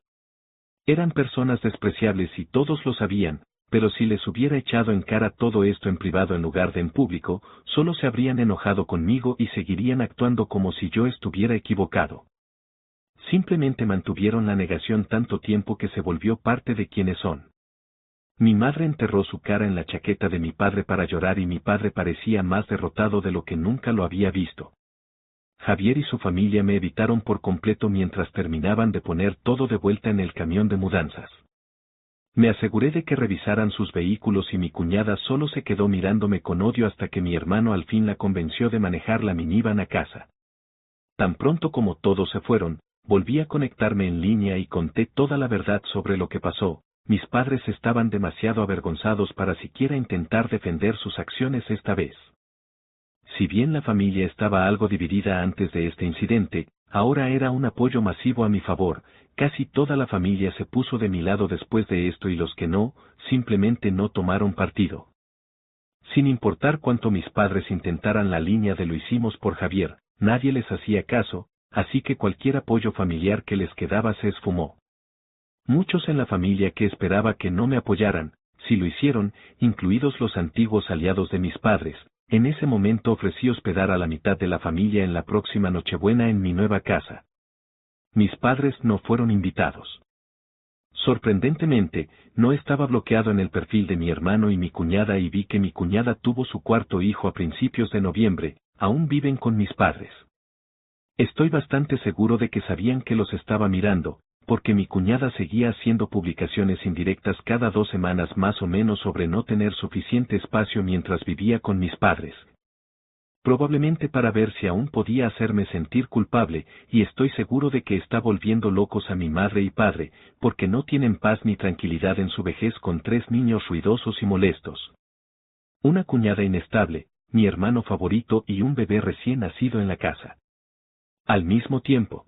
Eran personas despreciables y todos lo sabían, pero si les hubiera echado en cara todo esto en privado en lugar de en público, solo se habrían enojado conmigo y seguirían actuando como si yo estuviera equivocado. Simplemente mantuvieron la negación tanto tiempo que se volvió parte de quienes son. Mi madre enterró su cara en la chaqueta de mi padre para llorar y mi padre parecía más derrotado de lo que nunca lo había visto. Javier y su familia me evitaron por completo mientras terminaban de poner todo de vuelta en el camión de mudanzas. Me aseguré de que revisaran sus vehículos y mi cuñada solo se quedó mirándome con odio hasta que mi hermano al fin la convenció de manejar la minivan a casa. Tan pronto como todos se fueron, volví a conectarme en línea y conté toda la verdad sobre lo que pasó. Mis padres estaban demasiado avergonzados para siquiera intentar defender sus acciones esta vez. Si bien la familia estaba algo dividida antes de este incidente, ahora era un apoyo masivo a mi favor, casi toda la familia se puso de mi lado después de esto y los que no, simplemente no tomaron partido. Sin importar cuánto mis padres intentaran la línea de lo hicimos por Javier, nadie les hacía caso, así que cualquier apoyo familiar que les quedaba se esfumó. Muchos en la familia que esperaba que no me apoyaran, si lo hicieron, incluidos los antiguos aliados de mis padres. En ese momento ofrecí hospedar a la mitad de la familia en la próxima Nochebuena en mi nueva casa. Mis padres no fueron invitados. Sorprendentemente, no estaba bloqueado en el perfil de mi hermano y mi cuñada y vi que mi cuñada tuvo su 4.º hijo a principios de noviembre, aún viven con mis padres. Estoy bastante seguro de que sabían que los estaba mirando, porque mi cuñada seguía haciendo publicaciones indirectas cada 2 semanas más o menos sobre no tener suficiente espacio mientras vivía con mis padres. Probablemente para ver si aún podía hacerme sentir culpable, y estoy seguro de que está volviendo locos a mi madre y padre, porque no tienen paz ni tranquilidad en su vejez con 3 niños ruidosos y molestos. Una cuñada inestable, mi hermano favorito y un bebé recién nacido en la casa. Al mismo tiempo,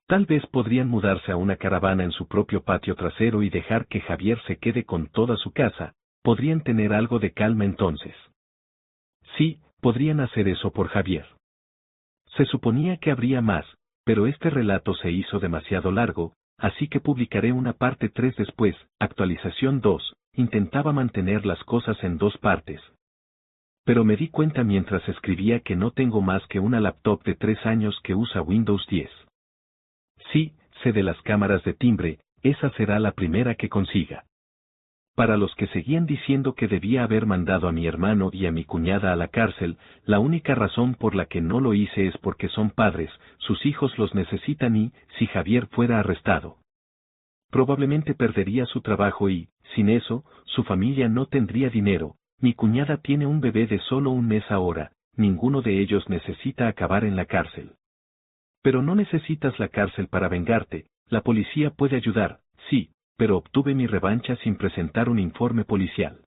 tal vez podrían mudarse a una caravana en su propio patio trasero y dejar que Javier se quede con toda su casa, podrían tener algo de calma entonces. Sí, podrían hacer eso por Javier. Se suponía que habría más, pero este relato se hizo demasiado largo, así que publicaré una parte 3 después. Actualización 2, intentaba mantener las cosas en 2 partes. Pero me di cuenta mientras escribía que no tengo más que una laptop de 3 años que usa Windows 10. Sí, sé de las cámaras de timbre, esa será la primera que consiga. Para los que seguían diciendo que debía haber mandado a mi hermano y a mi cuñada a la cárcel, la única razón por la que no lo hice es porque son padres, sus hijos los necesitan y, si Javier fuera arrestado, probablemente perdería su trabajo y, sin eso, su familia no tendría dinero. Mi cuñada tiene un bebé de solo un mes ahora, ninguno de ellos necesita acabar en la cárcel. Pero no necesitas la cárcel para vengarte, la policía puede ayudar, sí, pero obtuve mi revancha sin presentar un informe policial.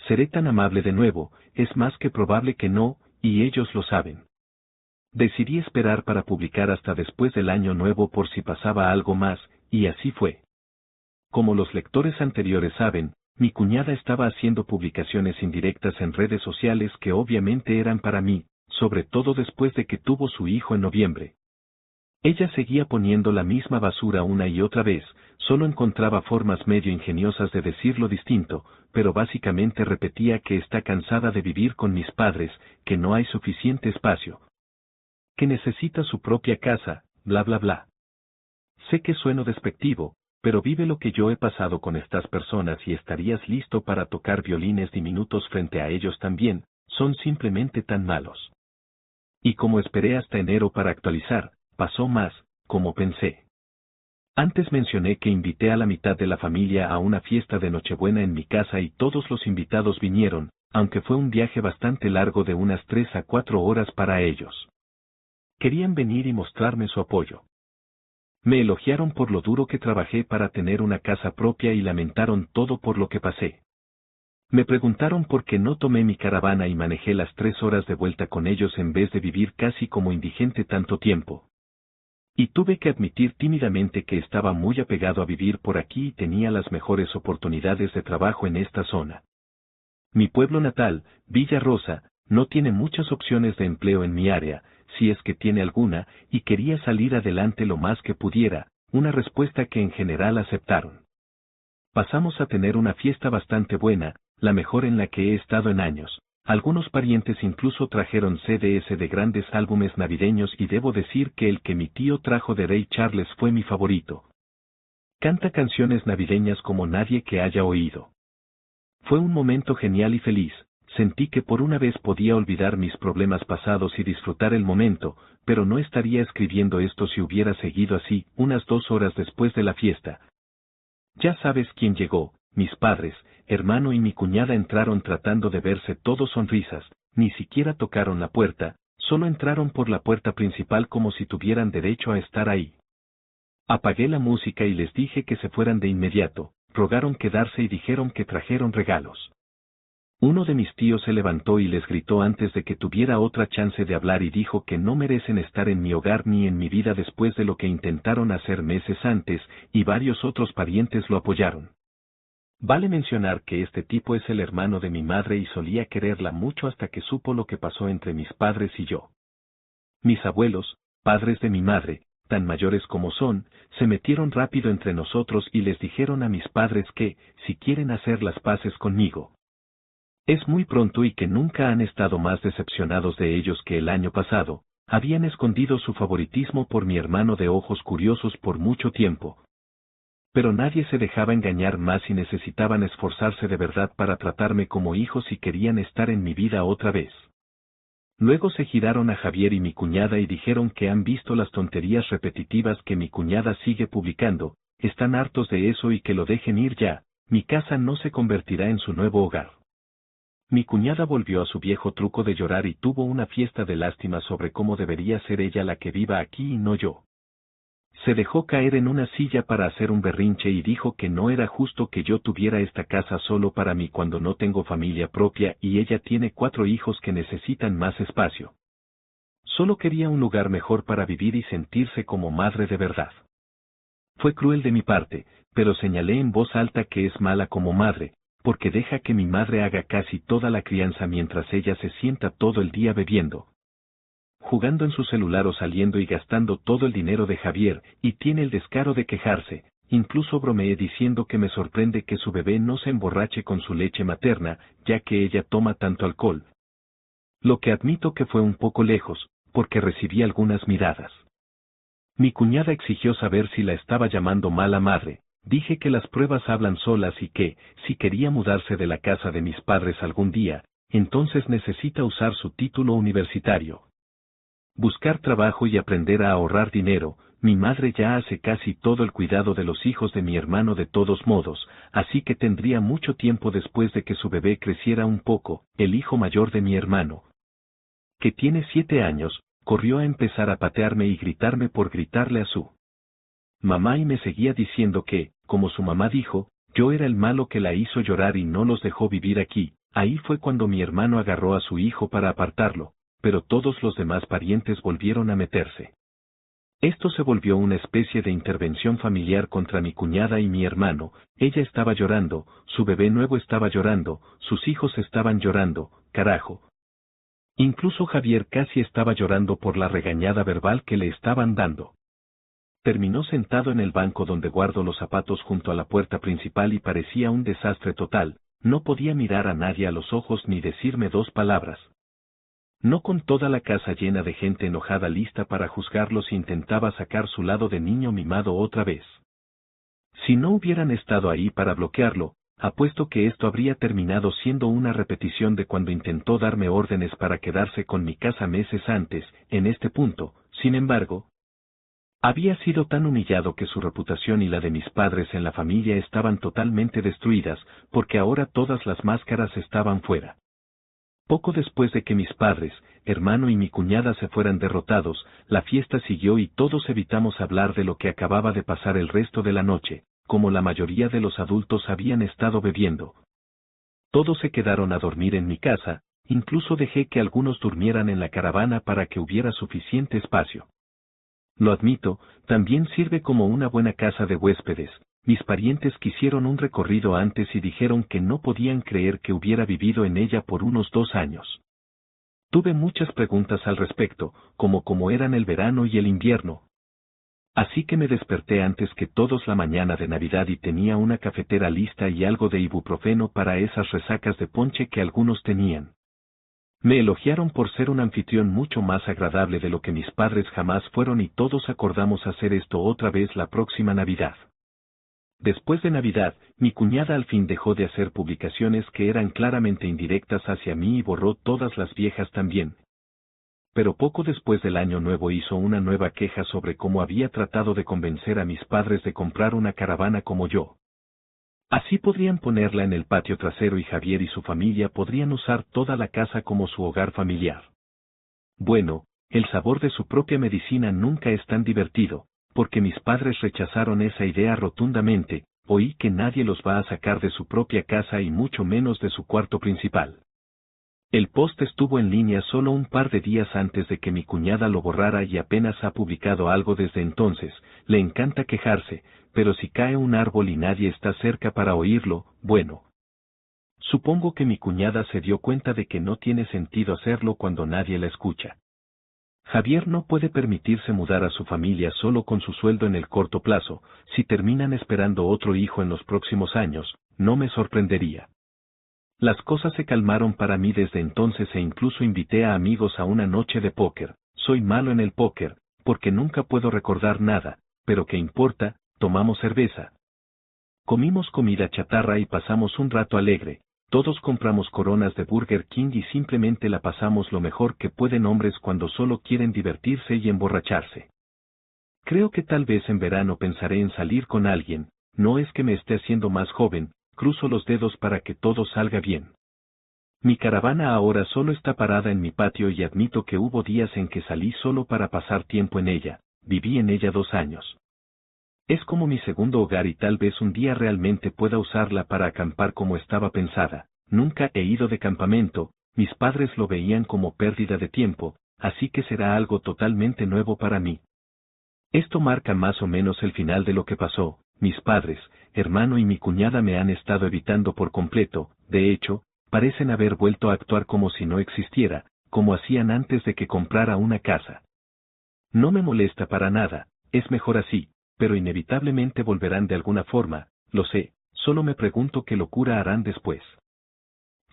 Seré tan amable de nuevo, es más que probable que no, y ellos lo saben. Decidí esperar para publicar hasta después del año nuevo por si pasaba algo más, y así fue. Como los lectores anteriores saben, mi cuñada estaba haciendo publicaciones indirectas en redes sociales que obviamente eran para mí, sobre todo después de que tuvo su hijo en noviembre. Ella seguía poniendo la misma basura una y otra vez, solo encontraba formas medio ingeniosas de decirlo distinto, pero básicamente repetía que está cansada de vivir con mis padres, que no hay suficiente espacio, que necesita su propia casa, bla bla bla. Sé que sueno despectivo, pero vive lo que yo he pasado con estas personas y estarías listo para tocar violines diminutos frente a ellos también, son simplemente tan malos. Y como esperé hasta enero para actualizar, pasó más, como pensé. Antes mencioné que invité a la mitad de la familia a una fiesta de Nochebuena en mi casa y todos los invitados vinieron, aunque fue un viaje bastante largo de unas 3 a 4 horas para ellos. Querían venir y mostrarme su apoyo. Me elogiaron por lo duro que trabajé para tener una casa propia y lamentaron todo por lo que pasé. Me preguntaron por qué no tomé mi caravana y manejé las 3 horas de vuelta con ellos en vez de vivir casi como indigente tanto tiempo. Y tuve que admitir tímidamente que estaba muy apegado a vivir por aquí y tenía las mejores oportunidades de trabajo en esta zona. Mi pueblo natal, Villa Rosa, no tiene muchas opciones de empleo en mi área, si es que tiene alguna, y quería salir adelante lo más que pudiera, una respuesta que en general aceptaron. Pasamos a tener una fiesta bastante buena, la mejor en la que he estado en años. Algunos parientes incluso trajeron CDs de grandes álbumes navideños y debo decir que el que mi tío trajo de Ray Charles fue mi favorito. Canta canciones navideñas como nadie que haya oído. Fue un momento genial y feliz, sentí que por una vez podía olvidar mis problemas pasados y disfrutar el momento, pero no estaría escribiendo esto si hubiera seguido así, unas 2 horas después de la fiesta. Ya sabes quién llegó, mis padres, hermano y mi cuñada entraron tratando de verse todos sonrisas, ni siquiera tocaron la puerta, solo entraron por la puerta principal como si tuvieran derecho a estar ahí. Apagué la música y les dije que se fueran de inmediato, rogaron quedarse y dijeron que trajeron regalos. Uno de mis tíos se levantó y les gritó antes de que tuviera otra chance de hablar y dijo que no merecen estar en mi hogar ni en mi vida después de lo que intentaron hacer meses antes, y varios otros parientes lo apoyaron. Vale mencionar que este tipo es el hermano de mi madre y solía quererla mucho hasta que supo lo que pasó entre mis padres y yo. Mis abuelos, padres de mi madre, tan mayores como son, se metieron rápido entre nosotros y les dijeron a mis padres que, si quieren hacer las paces conmigo, es muy pronto y que nunca han estado más decepcionados de ellos que el año pasado, habían escondido su favoritismo por mi hermano de ojos curiosos por mucho tiempo. Pero nadie se dejaba engañar más y necesitaban esforzarse de verdad para tratarme como hijos y querían estar en mi vida otra vez. Luego se giraron a Javier y mi cuñada y dijeron que han visto las tonterías repetitivas que mi cuñada sigue publicando, están hartos de eso y que lo dejen ir ya, mi casa no se convertirá en su nuevo hogar. Mi cuñada volvió a su viejo truco de llorar y tuvo una fiesta de lástima sobre cómo debería ser ella la que viva aquí y no yo. Se dejó caer en una silla para hacer un berrinche y dijo que no era justo que yo tuviera esta casa solo para mí cuando no tengo familia propia y ella tiene 4 hijos que necesitan más espacio. Solo quería un lugar mejor para vivir y sentirse como madre de verdad. Fue cruel de mi parte, pero señalé en voz alta que es mala como madre, porque deja que mi madre haga casi toda la crianza mientras ella se sienta todo el día bebiendo, jugando en su celular o saliendo y gastando todo el dinero de Javier, y tiene el descaro de quejarse. Incluso bromeé diciendo que me sorprende que su bebé no se emborrache con su leche materna, ya que ella toma tanto alcohol. Lo que admito que fue un poco lejos, porque recibí algunas miradas. Mi cuñada exigió saber si la estaba llamando mala madre, Dije que las pruebas hablan solas y que, si quería mudarse de la casa de mis padres algún día, entonces necesita usar su título universitario. Buscar trabajo y aprender a ahorrar dinero. Mi madre ya hace casi todo el cuidado de los hijos de mi hermano de todos modos, así que tendría mucho tiempo después de que su bebé creciera un poco. El hijo mayor de mi hermano, que tiene 7 años, corrió a empezar a patearme y gritarme por gritarle a su mamá y me seguía diciendo que, como su mamá dijo, yo era el malo que la hizo llorar y no los dejó vivir aquí. Ahí fue cuando mi hermano agarró a su hijo para apartarlo, pero todos los demás parientes volvieron a meterse. Esto se volvió una especie de intervención familiar contra mi cuñada y mi hermano. Ella estaba llorando, su bebé nuevo estaba llorando, sus hijos estaban llorando, carajo. Incluso Javier casi estaba llorando por la regañada verbal que le estaban dando. Terminó sentado en el banco donde guardo los zapatos junto a la puerta principal y parecía un desastre total. No podía mirar a nadie a los ojos ni decirme 2 palabras. No con toda la casa llena de gente enojada lista para juzgarlos, intentaba sacar su lado de niño mimado otra vez. Si no hubieran estado ahí para bloquearlo, apuesto que esto habría terminado siendo una repetición de cuando intentó darme órdenes para quedarse con mi casa meses antes. En este punto, sin embargo, había sido tan humillado que su reputación y la de mis padres en la familia estaban totalmente destruidas, porque ahora todas las máscaras estaban fuera. Poco después de que mis padres, hermano y mi cuñada se fueran derrotados, la fiesta siguió y todos evitamos hablar de lo que acababa de pasar el resto de la noche. Como la mayoría de los adultos habían estado bebiendo, todos se quedaron a dormir en mi casa, incluso dejé que algunos durmieran en la caravana para que hubiera suficiente espacio. Lo admito, también sirve como una buena casa de huéspedes. Mis parientes quisieron un recorrido antes y dijeron que no podían creer que hubiera vivido en ella por unos 2 años. Tuve muchas preguntas al respecto, como cómo eran el verano y el invierno. Así que me desperté antes que todos la mañana de Navidad y tenía una cafetera lista y algo de ibuprofeno para esas resacas de ponche que algunos tenían. Me elogiaron por ser un anfitrión mucho más agradable de lo que mis padres jamás fueron y todos acordamos hacer esto otra vez la próxima Navidad. Después de Navidad, mi cuñada al fin dejó de hacer publicaciones que eran claramente indirectas hacia mí y borró todas las viejas también. Pero poco después del Año Nuevo hizo una nueva queja sobre cómo había tratado de convencer a mis padres de comprar una caravana como yo. Así podrían ponerla en el patio trasero y Javier y su familia podrían usar toda la casa como su hogar familiar. Bueno, el sabor de su propia medicina nunca es tan divertido, porque mis padres rechazaron esa idea rotundamente. Oí que nadie los va a sacar de su propia casa y mucho menos de su cuarto principal. El post estuvo en línea solo un par de días antes de que mi cuñada lo borrara y apenas ha publicado algo desde entonces. Le encanta quejarse, pero si cae un árbol y nadie está cerca para oírlo, bueno. Supongo que mi cuñada se dio cuenta de que no tiene sentido hacerlo cuando nadie la escucha. Javier no puede permitirse mudar a su familia solo con su sueldo en el corto plazo. Si terminan esperando otro hijo en los próximos años, no me sorprendería. Las cosas se calmaron para mí desde entonces e incluso invité a amigos a una noche de póker. Soy malo en el póker, porque nunca puedo recordar nada, pero ¿qué importa? Tomamos cerveza. Comimos comida chatarra y pasamos un rato alegre. Todos compramos coronas de Burger King y simplemente la pasamos lo mejor que pueden hombres cuando solo quieren divertirse y emborracharse. Creo que tal vez en verano pensaré en salir con alguien. No es que me esté haciendo más joven, cruzo los dedos para que todo salga bien. Mi caravana ahora solo está parada en mi patio y admito que hubo días en que salí solo para pasar tiempo en ella. Viví en ella 2 años. Es como mi segundo hogar y tal vez un día realmente pueda usarla para acampar como estaba pensada. Nunca he ido de campamento, mis padres lo veían como pérdida de tiempo, así que será algo totalmente nuevo para mí. Esto marca más o menos el final de lo que pasó. Mis padres, hermano y mi cuñada me han estado evitando por completo. De hecho, parecen haber vuelto a actuar como si no existiera, como hacían antes de que comprara una casa. No me molesta para nada, es mejor así, pero inevitablemente volverán de alguna forma, lo sé, solo me pregunto qué locura harán después.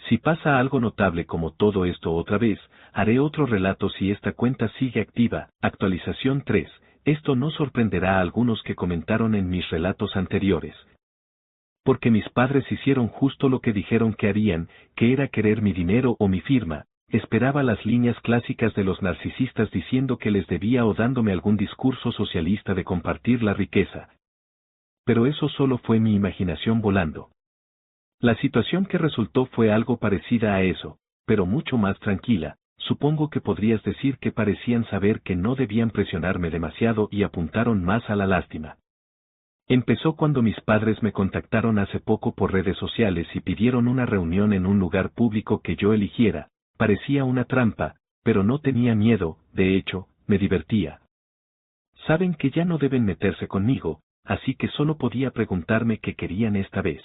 Si pasa algo notable como todo esto otra vez, haré otro relato si esta cuenta sigue activa. Actualización 3. Esto no sorprenderá a algunos que comentaron en mis relatos anteriores. Porque mis padres hicieron justo lo que dijeron que harían, que era querer mi dinero o mi firma. Esperaba las líneas clásicas de los narcisistas diciendo que les debía o dándome algún discurso socialista de compartir la riqueza. Pero eso solo fue mi imaginación volando. La situación que resultó fue algo parecida a eso, pero mucho más tranquila. Supongo que podrías decir que parecían saber que no debían presionarme demasiado y apuntaron más a la lástima. Empezó cuando mis padres me contactaron hace poco por redes sociales y pidieron una reunión en un lugar público que yo eligiera. Parecía una trampa, pero no tenía miedo, de hecho, me divertía. Saben que ya no deben meterse conmigo, así que solo podía preguntarme qué querían esta vez.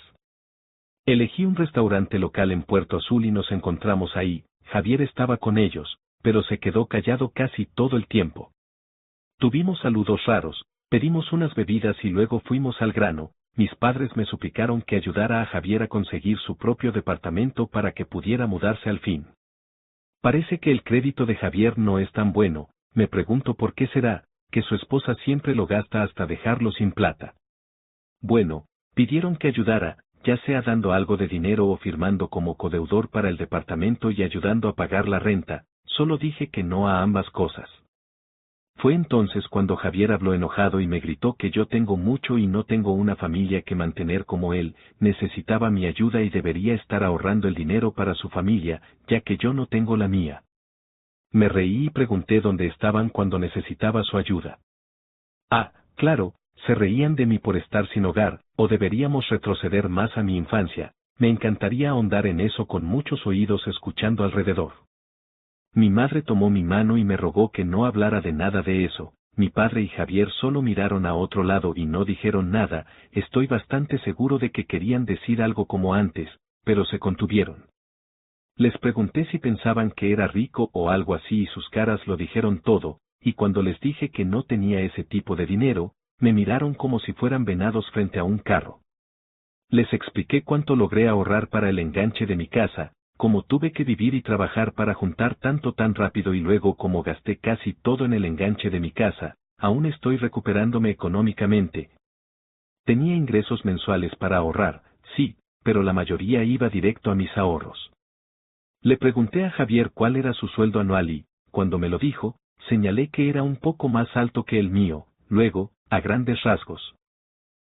Elegí un restaurante local en Puerto Azul y nos encontramos ahí. Javier estaba con ellos, pero se quedó callado casi todo el tiempo. Tuvimos saludos raros, pedimos unas bebidas y luego fuimos al grano. Mis padres me suplicaron que ayudara a Javier a conseguir su propio departamento para que pudiera mudarse al fin. Parece que el crédito de Javier no es tan bueno, me pregunto por qué será, que su esposa siempre lo gasta hasta dejarlo sin plata. Bueno, pidieron que ayudara, ya sea dando algo de dinero o firmando como codeudor para el departamento y ayudando a pagar la renta, solo dije que no a ambas cosas. Fue entonces cuando Javier habló enojado y me gritó que yo tengo mucho y no tengo una familia que mantener como él, necesitaba mi ayuda y debería estar ahorrando el dinero para su familia, ya que yo no tengo la mía. Me reí y pregunté dónde estaban cuando necesitaba su ayuda. Ah, claro, se reían de mí por estar sin hogar, o deberíamos retroceder más a mi infancia. Me encantaría ahondar en eso con muchos oídos escuchando alrededor. Mi madre tomó mi mano y me rogó que no hablara de nada de eso. Mi padre y Javier solo miraron a otro lado y no dijeron nada. Estoy bastante seguro de que querían decir algo como antes, pero se contuvieron. Les pregunté si pensaban que era rico o algo así y sus caras lo dijeron todo, y cuando les dije que no tenía ese tipo de dinero, me miraron como si fueran venados frente a un carro. Les expliqué cuánto logré ahorrar para el enganche de mi casa, cómo tuve que vivir y trabajar para juntar tanto tan rápido y luego cómo gasté casi todo en el enganche de mi casa. Aún estoy recuperándome económicamente. Tenía ingresos mensuales para ahorrar, sí, pero la mayoría iba directo a mis ahorros. Le pregunté a Javier cuál era su sueldo anual y, cuando me lo dijo, señalé que era un poco más alto que el mío. Luego, a grandes rasgos,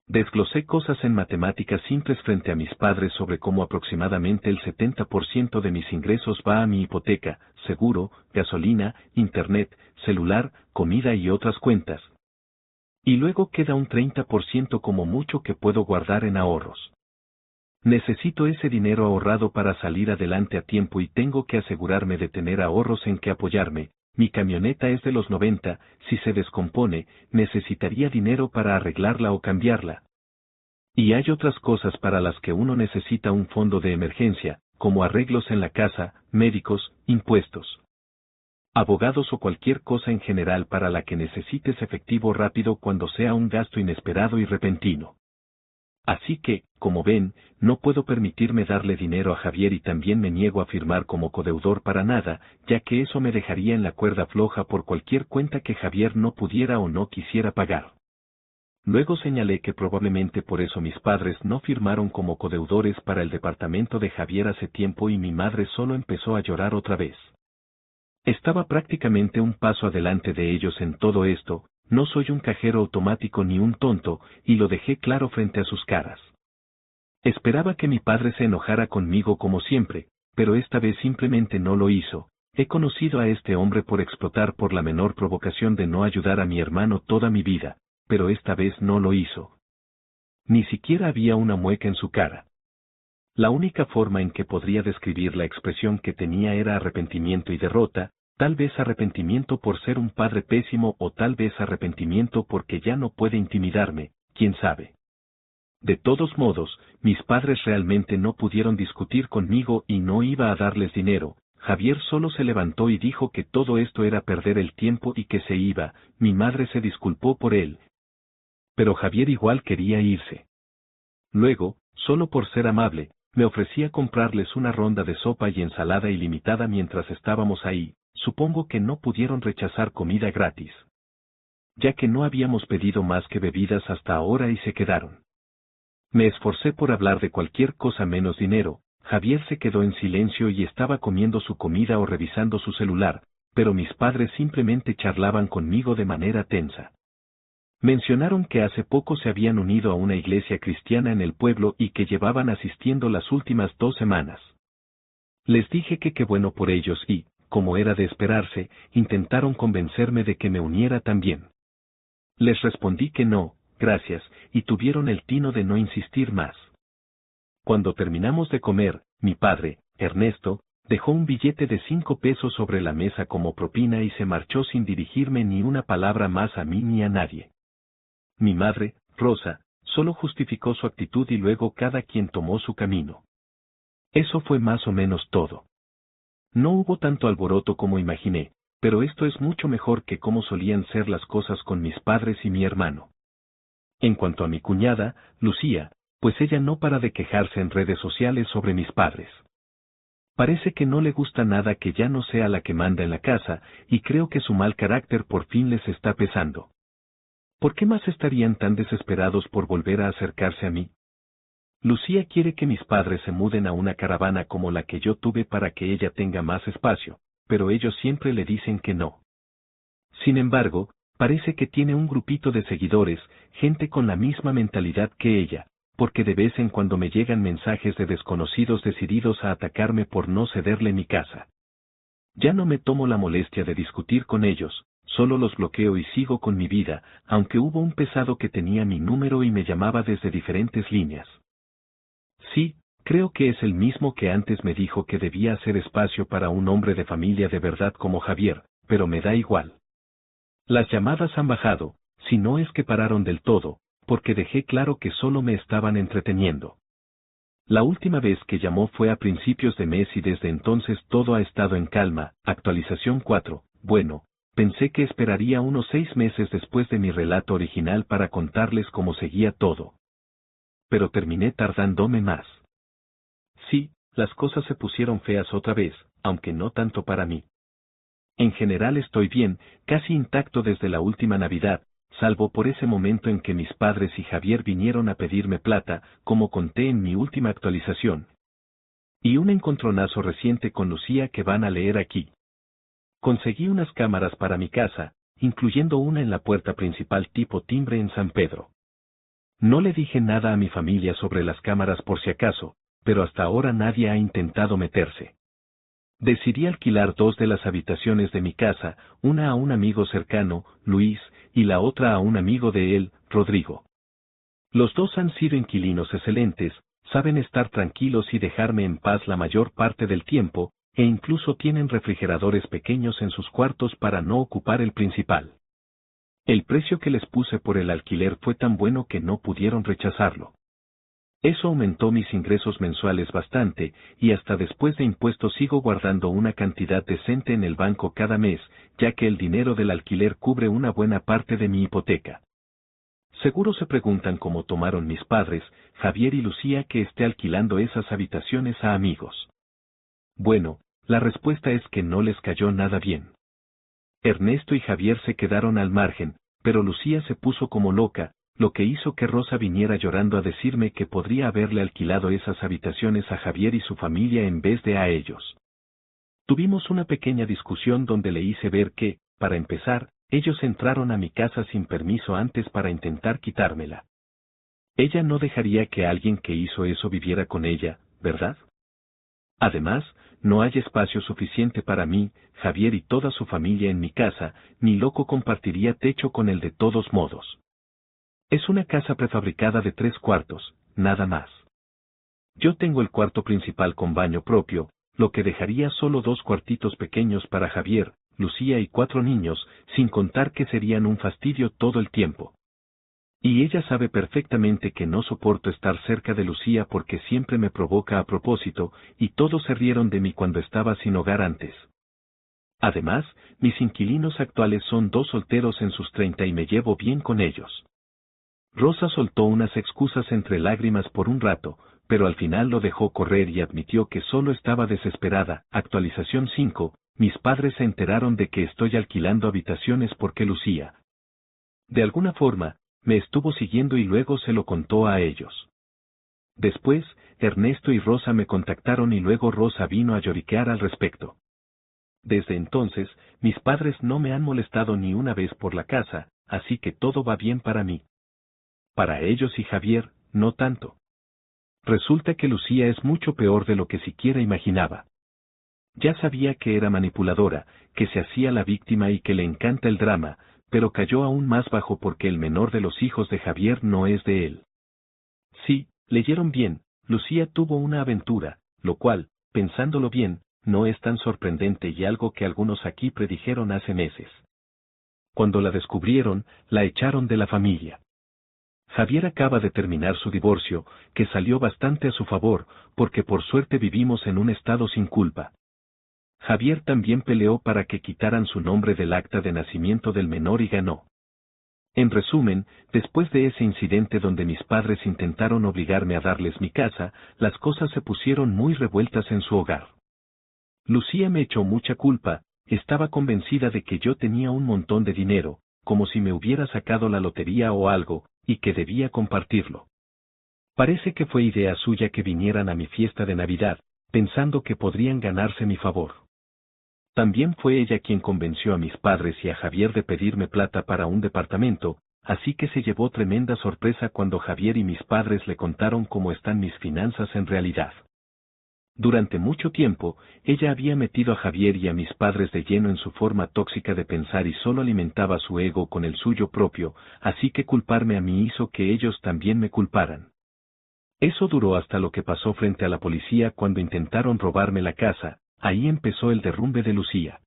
desglosé cosas en matemáticas simples frente a mis padres sobre cómo aproximadamente el 70% de mis ingresos va a mi hipoteca, seguro, gasolina, internet, celular, comida y otras cuentas. Y luego queda un 30% como mucho que puedo guardar en ahorros. Necesito ese dinero ahorrado para salir adelante a tiempo y tengo que asegurarme de tener ahorros en que apoyarme. Mi camioneta es de los 90, si se descompone, necesitaría dinero para arreglarla o cambiarla. Y hay otras cosas para las que uno necesita un fondo de emergencia, como arreglos en la casa, médicos, impuestos, abogados o cualquier cosa en general para la que necesites efectivo rápido cuando sea un gasto inesperado y repentino. Así que, como ven, no puedo permitirme darle dinero a Javier y también me niego a firmar como codeudor para nada, ya que eso me dejaría en la cuerda floja por cualquier cuenta que Javier no pudiera o no quisiera pagar. Luego señalé que probablemente por eso mis padres no firmaron como codeudores para el departamento de Javier hace tiempo y mi madre solo empezó a llorar otra vez. Estaba prácticamente un paso adelante de ellos en todo esto. No soy un cajero automático ni un tonto, y lo dejé claro frente a sus caras. Esperaba que mi padre se enojara conmigo como siempre, pero esta vez simplemente no lo hizo. He conocido a este hombre por explotar por la menor provocación de no ayudar a mi hermano toda mi vida, pero esta vez no lo hizo. Ni siquiera había una mueca en su cara. La única forma en que podría describir la expresión que tenía era arrepentimiento y derrota. Tal vez arrepentimiento por ser un padre pésimo o tal vez arrepentimiento porque ya no puede intimidarme, quién sabe. De todos modos, mis padres realmente no pudieron discutir conmigo y no iba a darles dinero. Javier solo se levantó y dijo que todo esto era perder el tiempo y que se iba. Mi madre se disculpó por él. Pero Javier igual quería irse. Luego, solo por ser amable, me ofrecía comprarles una ronda de sopa y ensalada ilimitada mientras estábamos ahí. Supongo que no pudieron rechazar comida gratis. ya que no habíamos pedido más que bebidas hasta ahora y se quedaron. Me esforcé por hablar de cualquier cosa menos dinero. Javier se quedó en silencio y estaba comiendo su comida o revisando su celular, pero mis padres simplemente charlaban conmigo de manera tensa. Mencionaron que hace poco se habían unido a una iglesia cristiana en el pueblo y que llevaban asistiendo las últimas 2 semanas. Les dije que qué bueno por ellos y, como era de esperarse, intentaron convencerme de que me uniera también. Les respondí que no, gracias, y tuvieron el tino de no insistir más. Cuando terminamos de comer, mi padre, Ernesto, dejó un billete de 5 pesos sobre la mesa como propina y se marchó sin dirigirme ni una palabra más a mí ni a nadie. Mi madre, Rosa, solo justificó su actitud y luego cada quien tomó su camino. Eso fue más o menos todo. No hubo tanto alboroto como imaginé, pero esto es mucho mejor que como solían ser las cosas con mis padres y mi hermano. En cuanto a mi cuñada, Lucía, pues ella no para de quejarse en redes sociales sobre mis padres. Parece que no le gusta nada que ya no sea la que manda en la casa, y creo que su mal carácter por fin les está pesando. ¿Por qué más estarían tan desesperados por volver a acercarse a mí? Lucía quiere que mis padres se muden a una caravana como la que yo tuve para que ella tenga más espacio, pero ellos siempre le dicen que no. Sin embargo, parece que tiene un grupito de seguidores, gente con la misma mentalidad que ella, porque de vez en cuando me llegan mensajes de desconocidos decididos a atacarme por no cederle mi casa. Ya no me tomo la molestia de discutir con ellos, solo los bloqueo y sigo con mi vida, aunque hubo un pesado que tenía mi número y me llamaba desde diferentes líneas. Sí, creo que es el mismo que antes me dijo que debía hacer espacio para un hombre de familia de verdad como Javier, pero me da igual. Las llamadas han bajado, si no es que pararon del todo, porque dejé claro que solo me estaban entreteniendo. La última vez que llamó fue a principios de mes y desde entonces todo ha estado en calma. Actualización 4. Bueno, pensé que esperaría unos 6 meses después de mi relato original para contarles cómo seguía todo. Pero terminé tardándome más. Sí, las cosas se pusieron feas otra vez, aunque no tanto para mí. En general estoy bien, casi intacto desde la última Navidad, salvo por ese momento en que mis padres y Javier vinieron a pedirme plata, como conté en mi última actualización. Y un encontronazo reciente con Lucía que van a leer aquí. Conseguí unas cámaras para mi casa, incluyendo una en la puerta principal tipo timbre en San Pedro. No le dije nada a mi familia sobre las cámaras por si acaso, pero hasta ahora nadie ha intentado meterse. Decidí alquilar 2 de las habitaciones de mi casa, una a un amigo cercano, Luis, y la otra a un amigo de él, Rodrigo. Los 2 han sido inquilinos excelentes, saben estar tranquilos y dejarme en paz la mayor parte del tiempo, e incluso tienen refrigeradores pequeños en sus cuartos para no ocupar el principal. El precio que les puse por el alquiler fue tan bueno que no pudieron rechazarlo. Eso aumentó mis ingresos mensuales bastante, y hasta después de impuestos sigo guardando una cantidad decente en el banco cada mes, ya que el dinero del alquiler cubre una buena parte de mi hipoteca. Seguro se preguntan cómo tomaron mis padres, Javier y Lucía, que esté alquilando esas habitaciones a amigos. Bueno, la respuesta es que no les cayó nada bien. Ernesto y Javier se quedaron al margen, pero Lucía se puso como loca, lo que hizo que Rosa viniera llorando a decirme que podría haberle alquilado esas habitaciones a Javier y su familia en vez de a ellos. Tuvimos una pequeña discusión donde le hice ver que, para empezar, ellos entraron a mi casa sin permiso antes para intentar quitármela. Ella no dejaría que alguien que hizo eso viviera con ella, ¿verdad? Además, no hay espacio suficiente para mí, Javier y toda su familia en mi casa, ni loco compartiría techo con él de todos modos. Es una casa prefabricada de 3 cuartos, nada más. Yo tengo el cuarto principal con baño propio, lo que dejaría solo 2 cuartitos pequeños para Javier, Lucía y 4 niños, sin contar que serían un fastidio todo el tiempo. Y ella sabe perfectamente que no soporto estar cerca de Lucía porque siempre me provoca a propósito, y todos se rieron de mí cuando estaba sin hogar antes. Además, mis inquilinos actuales son 2 solteros en sus 30 y me llevo bien con ellos. Rosa soltó unas excusas entre lágrimas por un rato, pero al final lo dejó correr y admitió que solo estaba desesperada. Actualización 5, mis padres se enteraron de que estoy alquilando habitaciones porque Lucía De alguna forma, me estuvo siguiendo y luego se lo contó a ellos. Después, Ernesto y Rosa me contactaron y luego Rosa vino a lloriquear al respecto. Desde entonces, mis padres no me han molestado ni una vez por la casa, así que todo va bien para mí. Para ellos y Javier, no tanto. Resulta que Lucía es mucho peor de lo que siquiera imaginaba. Ya sabía que era manipuladora, que se hacía la víctima y que le encanta el drama, pero cayó aún más bajo porque el menor de los hijos de Javier no es de él. Sí, leyeron bien, Lucía tuvo una aventura, lo cual, pensándolo bien, no es tan sorprendente y algo que algunos aquí predijeron hace meses. Cuando la descubrieron, la echaron de la familia. Javier acaba de terminar su divorcio, que salió bastante a su favor, porque por suerte vivimos en un estado sin culpa. Javier también peleó para que quitaran su nombre del acta de nacimiento del menor y ganó. En resumen, después de ese incidente donde mis padres intentaron obligarme a darles mi casa, las cosas se pusieron muy revueltas en su hogar. Lucía me echó mucha culpa, estaba convencida de que yo tenía un montón de dinero, como si me hubiera sacado la lotería o algo, y que debía compartirlo. Parece que fue idea suya que vinieran a mi fiesta de Navidad, pensando que podrían ganarse mi favor. También fue ella quien convenció a mis padres y a Javier de pedirme plata para un departamento, así que se llevó tremenda sorpresa cuando Javier y mis padres le contaron cómo están mis finanzas en realidad. Durante mucho tiempo, ella había metido a Javier y a mis padres de lleno en su forma tóxica de pensar y solo alimentaba su ego con el suyo propio, así que culparme a mí hizo que ellos también me culparan. Eso duró hasta lo que pasó frente a la policía cuando intentaron robarme la casa, ahí empezó el derrumbe de Lucía.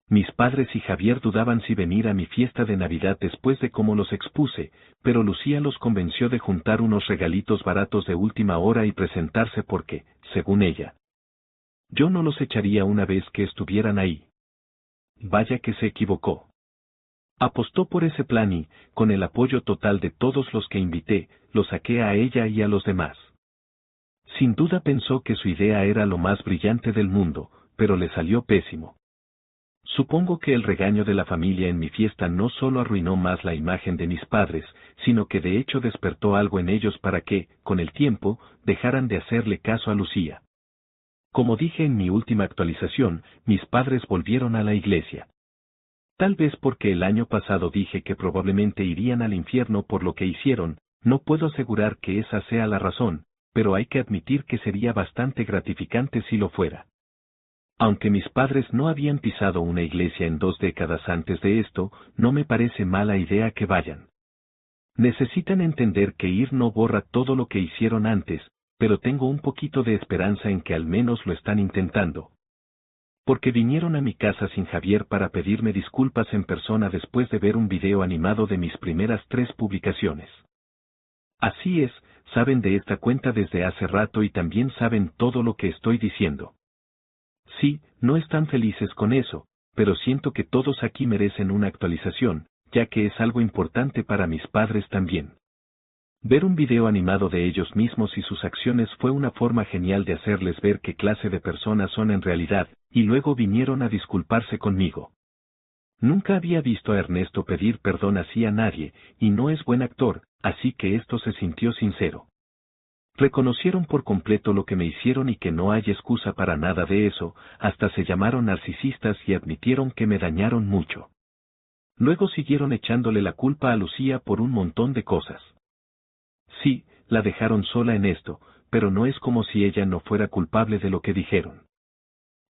Mis padres y Javier dudaban si venir a mi fiesta de Navidad después de cómo los expuse, pero Lucía los convenció de juntar unos regalitos baratos de última hora y presentarse porque, según ella, yo no los echaría una vez que estuvieran ahí. Vaya que se equivocó. Apostó por ese plan y, con el apoyo total de todos los que invité, lo saqué a ella y a los demás. Sin duda pensó que su idea era lo más brillante del mundo, pero le salió pésimo. Supongo que el regaño de la familia en mi fiesta no solo arruinó más la imagen de mis padres, sino que de hecho despertó algo en ellos para que, con el tiempo, dejaran de hacerle caso a Lucía. Como dije en mi última actualización, mis padres volvieron a la iglesia. Tal vez porque el año pasado dije que probablemente irían al infierno por lo que hicieron, no puedo asegurar que esa sea la razón, pero hay que admitir que sería bastante gratificante si lo fuera. Aunque mis padres no habían pisado una iglesia en 2 décadas antes de esto, no me parece mala idea que vayan. Necesitan entender que ir no borra todo lo que hicieron antes, pero tengo un poquito de esperanza en que al menos lo están intentando. Porque vinieron a mi casa sin Javier para pedirme disculpas en persona después de ver un video animado de mis primeras 3 publicaciones. Así es, saben de esta cuenta desde hace rato y también saben todo lo que estoy diciendo. Sí, no están felices con eso, pero siento que todos aquí merecen una actualización, ya que es algo importante para mis padres también. Ver un video animado de ellos mismos y sus acciones fue una forma genial de hacerles ver qué clase de personas son en realidad, y luego vinieron a disculparse conmigo. Nunca había visto a Ernesto pedir perdón así a nadie, y no es buen actor, así que esto se sintió sincero. Reconocieron por completo lo que me hicieron y que no hay excusa para nada de eso, hasta se llamaron narcisistas y admitieron que me dañaron mucho. Luego siguieron echándole la culpa a Lucía por un montón de cosas. Sí, la dejaron sola en esto, pero no es como si ella no fuera culpable de lo que dijeron.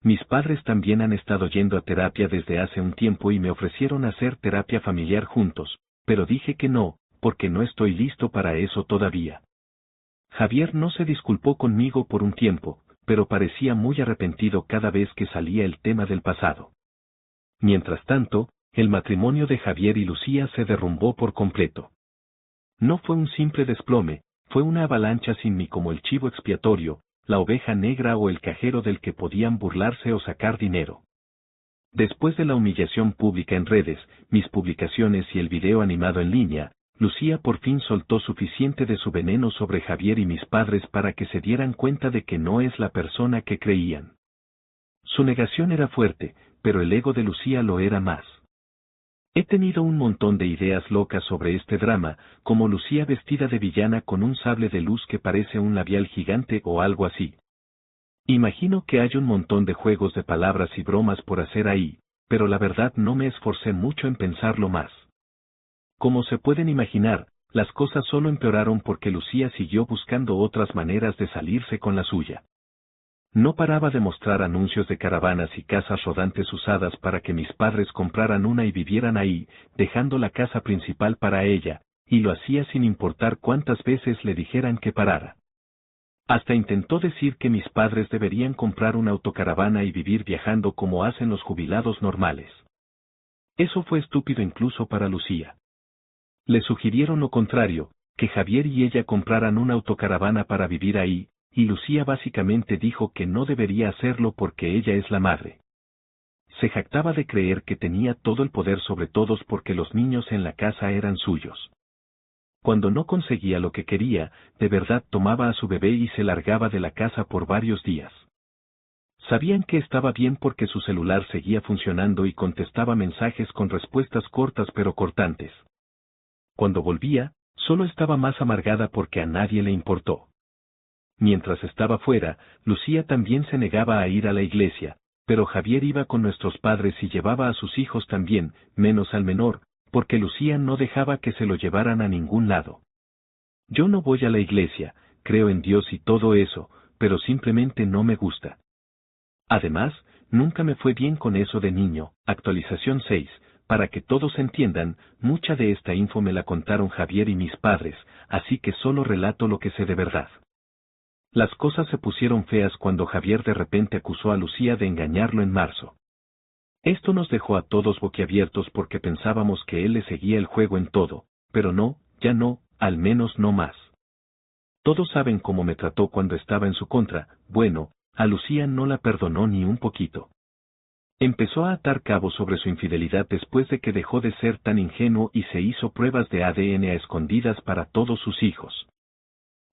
Mis padres también han estado yendo a terapia desde hace un tiempo y me ofrecieron hacer terapia familiar juntos, pero dije que no, porque no estoy listo para eso todavía. Javier no se disculpó conmigo por un tiempo, pero parecía muy arrepentido cada vez que salía el tema del pasado. Mientras tanto, el matrimonio de Javier y Lucía se derrumbó por completo. No fue un simple desplome, fue una avalancha sin mí como el chivo expiatorio, la oveja negra o el cajero del que podían burlarse o sacar dinero. Después de la humillación pública en redes, mis publicaciones y el video animado en línea, Lucía por fin soltó suficiente de su veneno sobre Javier y mis padres para que se dieran cuenta de que no es la persona que creían. Su negación era fuerte, pero el ego de Lucía lo era más. He tenido un montón de ideas locas sobre este drama, como Lucía vestida de villana con un sable de luz que parece un labial gigante o algo así. Imagino que hay un montón de juegos de palabras y bromas por hacer ahí, pero la verdad no me esforcé mucho en pensarlo más. Como se pueden imaginar, las cosas solo empeoraron porque Lucía siguió buscando otras maneras de salirse con la suya. No paraba de mostrar anuncios de caravanas y casas rodantes usadas para que mis padres compraran una y vivieran ahí, dejando la casa principal para ella, y lo hacía sin importar cuántas veces le dijeran que parara. Hasta intentó decir que mis padres deberían comprar una autocaravana y vivir viajando como hacen los jubilados normales. Eso fue estúpido incluso para Lucía. Le sugirieron lo contrario, que Javier y ella compraran una autocaravana para vivir ahí, y Lucía básicamente dijo que no debería hacerlo porque ella es la madre. Se jactaba de creer que tenía todo el poder sobre todos porque los niños en la casa eran suyos. Cuando no conseguía lo que quería, de verdad tomaba a su bebé y se largaba de la casa por varios días. Sabían que estaba bien porque su celular seguía funcionando y contestaba mensajes con respuestas cortas pero cortantes. Cuando volvía, solo estaba más amargada porque a nadie le importó. Mientras estaba fuera, Lucía también se negaba a ir a la iglesia, pero Javier iba con nuestros padres y llevaba a sus hijos también, menos al menor, porque Lucía no dejaba que se lo llevaran a ningún lado. Yo no voy a la iglesia, creo en Dios y todo eso, pero simplemente no me gusta. Además, nunca me fue bien con eso de niño. Actualización 6. Para que todos entiendan, mucha de esta info me la contaron Javier y mis padres, así que solo relato lo que sé de verdad. Las cosas se pusieron feas cuando Javier de repente acusó a Lucía de engañarlo en marzo. Esto nos dejó a todos boquiabiertos porque pensábamos que él le seguía el juego en todo, pero no, ya no, al menos no más. Todos saben cómo me trató cuando estaba en su contra. Bueno, a Lucía no la perdonó ni un poquito. Empezó a atar cabos sobre su infidelidad después de que dejó de ser tan ingenuo y se hizo pruebas de ADN a escondidas para todos sus hijos.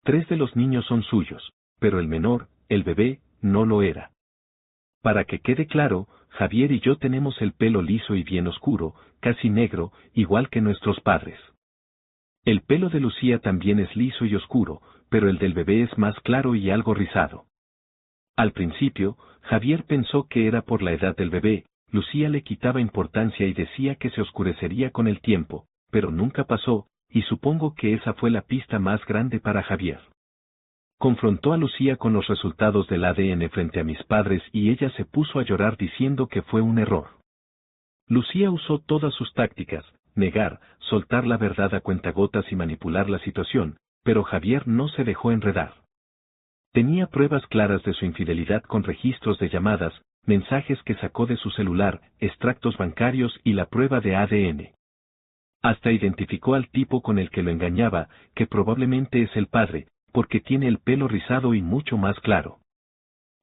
3 de los niños son suyos, pero el menor, el bebé, no lo era. Para que quede claro, Javier y yo tenemos el pelo liso y bien oscuro, casi negro, igual que nuestros padres. El pelo de Lucía también es liso y oscuro, pero el del bebé es más claro y algo rizado. Al principio, Javier pensó que era por la edad del bebé, Lucía le quitaba importancia y decía que se oscurecería con el tiempo, pero nunca pasó, y supongo que esa fue la pista más grande para Javier. Confrontó a Lucía con los resultados del ADN frente a mis padres y ella se puso a llorar diciendo que fue un error. Lucía usó todas sus tácticas, negar, soltar la verdad a cuentagotas y manipular la situación, pero Javier no se dejó enredar. Tenía pruebas claras de su infidelidad con registros de llamadas, mensajes que sacó de su celular, extractos bancarios y la prueba de ADN. Hasta identificó al tipo con el que lo engañaba, que probablemente es el padre, porque tiene el pelo rizado y mucho más claro.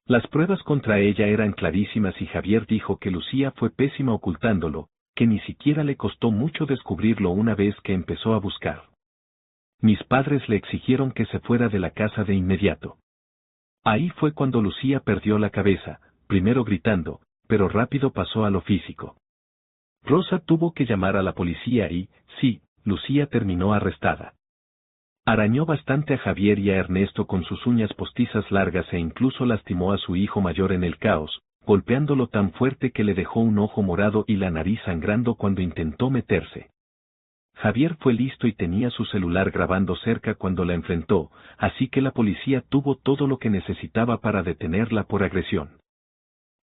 Las pruebas contra ella eran clarísimas y Javier dijo que Lucía fue pésima ocultándolo, que ni siquiera le costó mucho descubrirlo una vez que empezó a buscar. Mis padres le exigieron que se fuera de la casa de inmediato. Ahí fue cuando Lucía perdió la cabeza, primero gritando, pero rápido pasó a lo físico. Rosa tuvo que llamar a la policía y, sí, Lucía terminó arrestada. Arañó bastante a Javier y a Ernesto con sus uñas postizas largas e incluso lastimó a su hijo mayor en el caos, golpeándolo tan fuerte que le dejó un ojo morado y la nariz sangrando cuando intentó meterse. Javier fue listo y tenía su celular grabando cerca cuando la enfrentó, así que la policía tuvo todo lo que necesitaba para detenerla por agresión.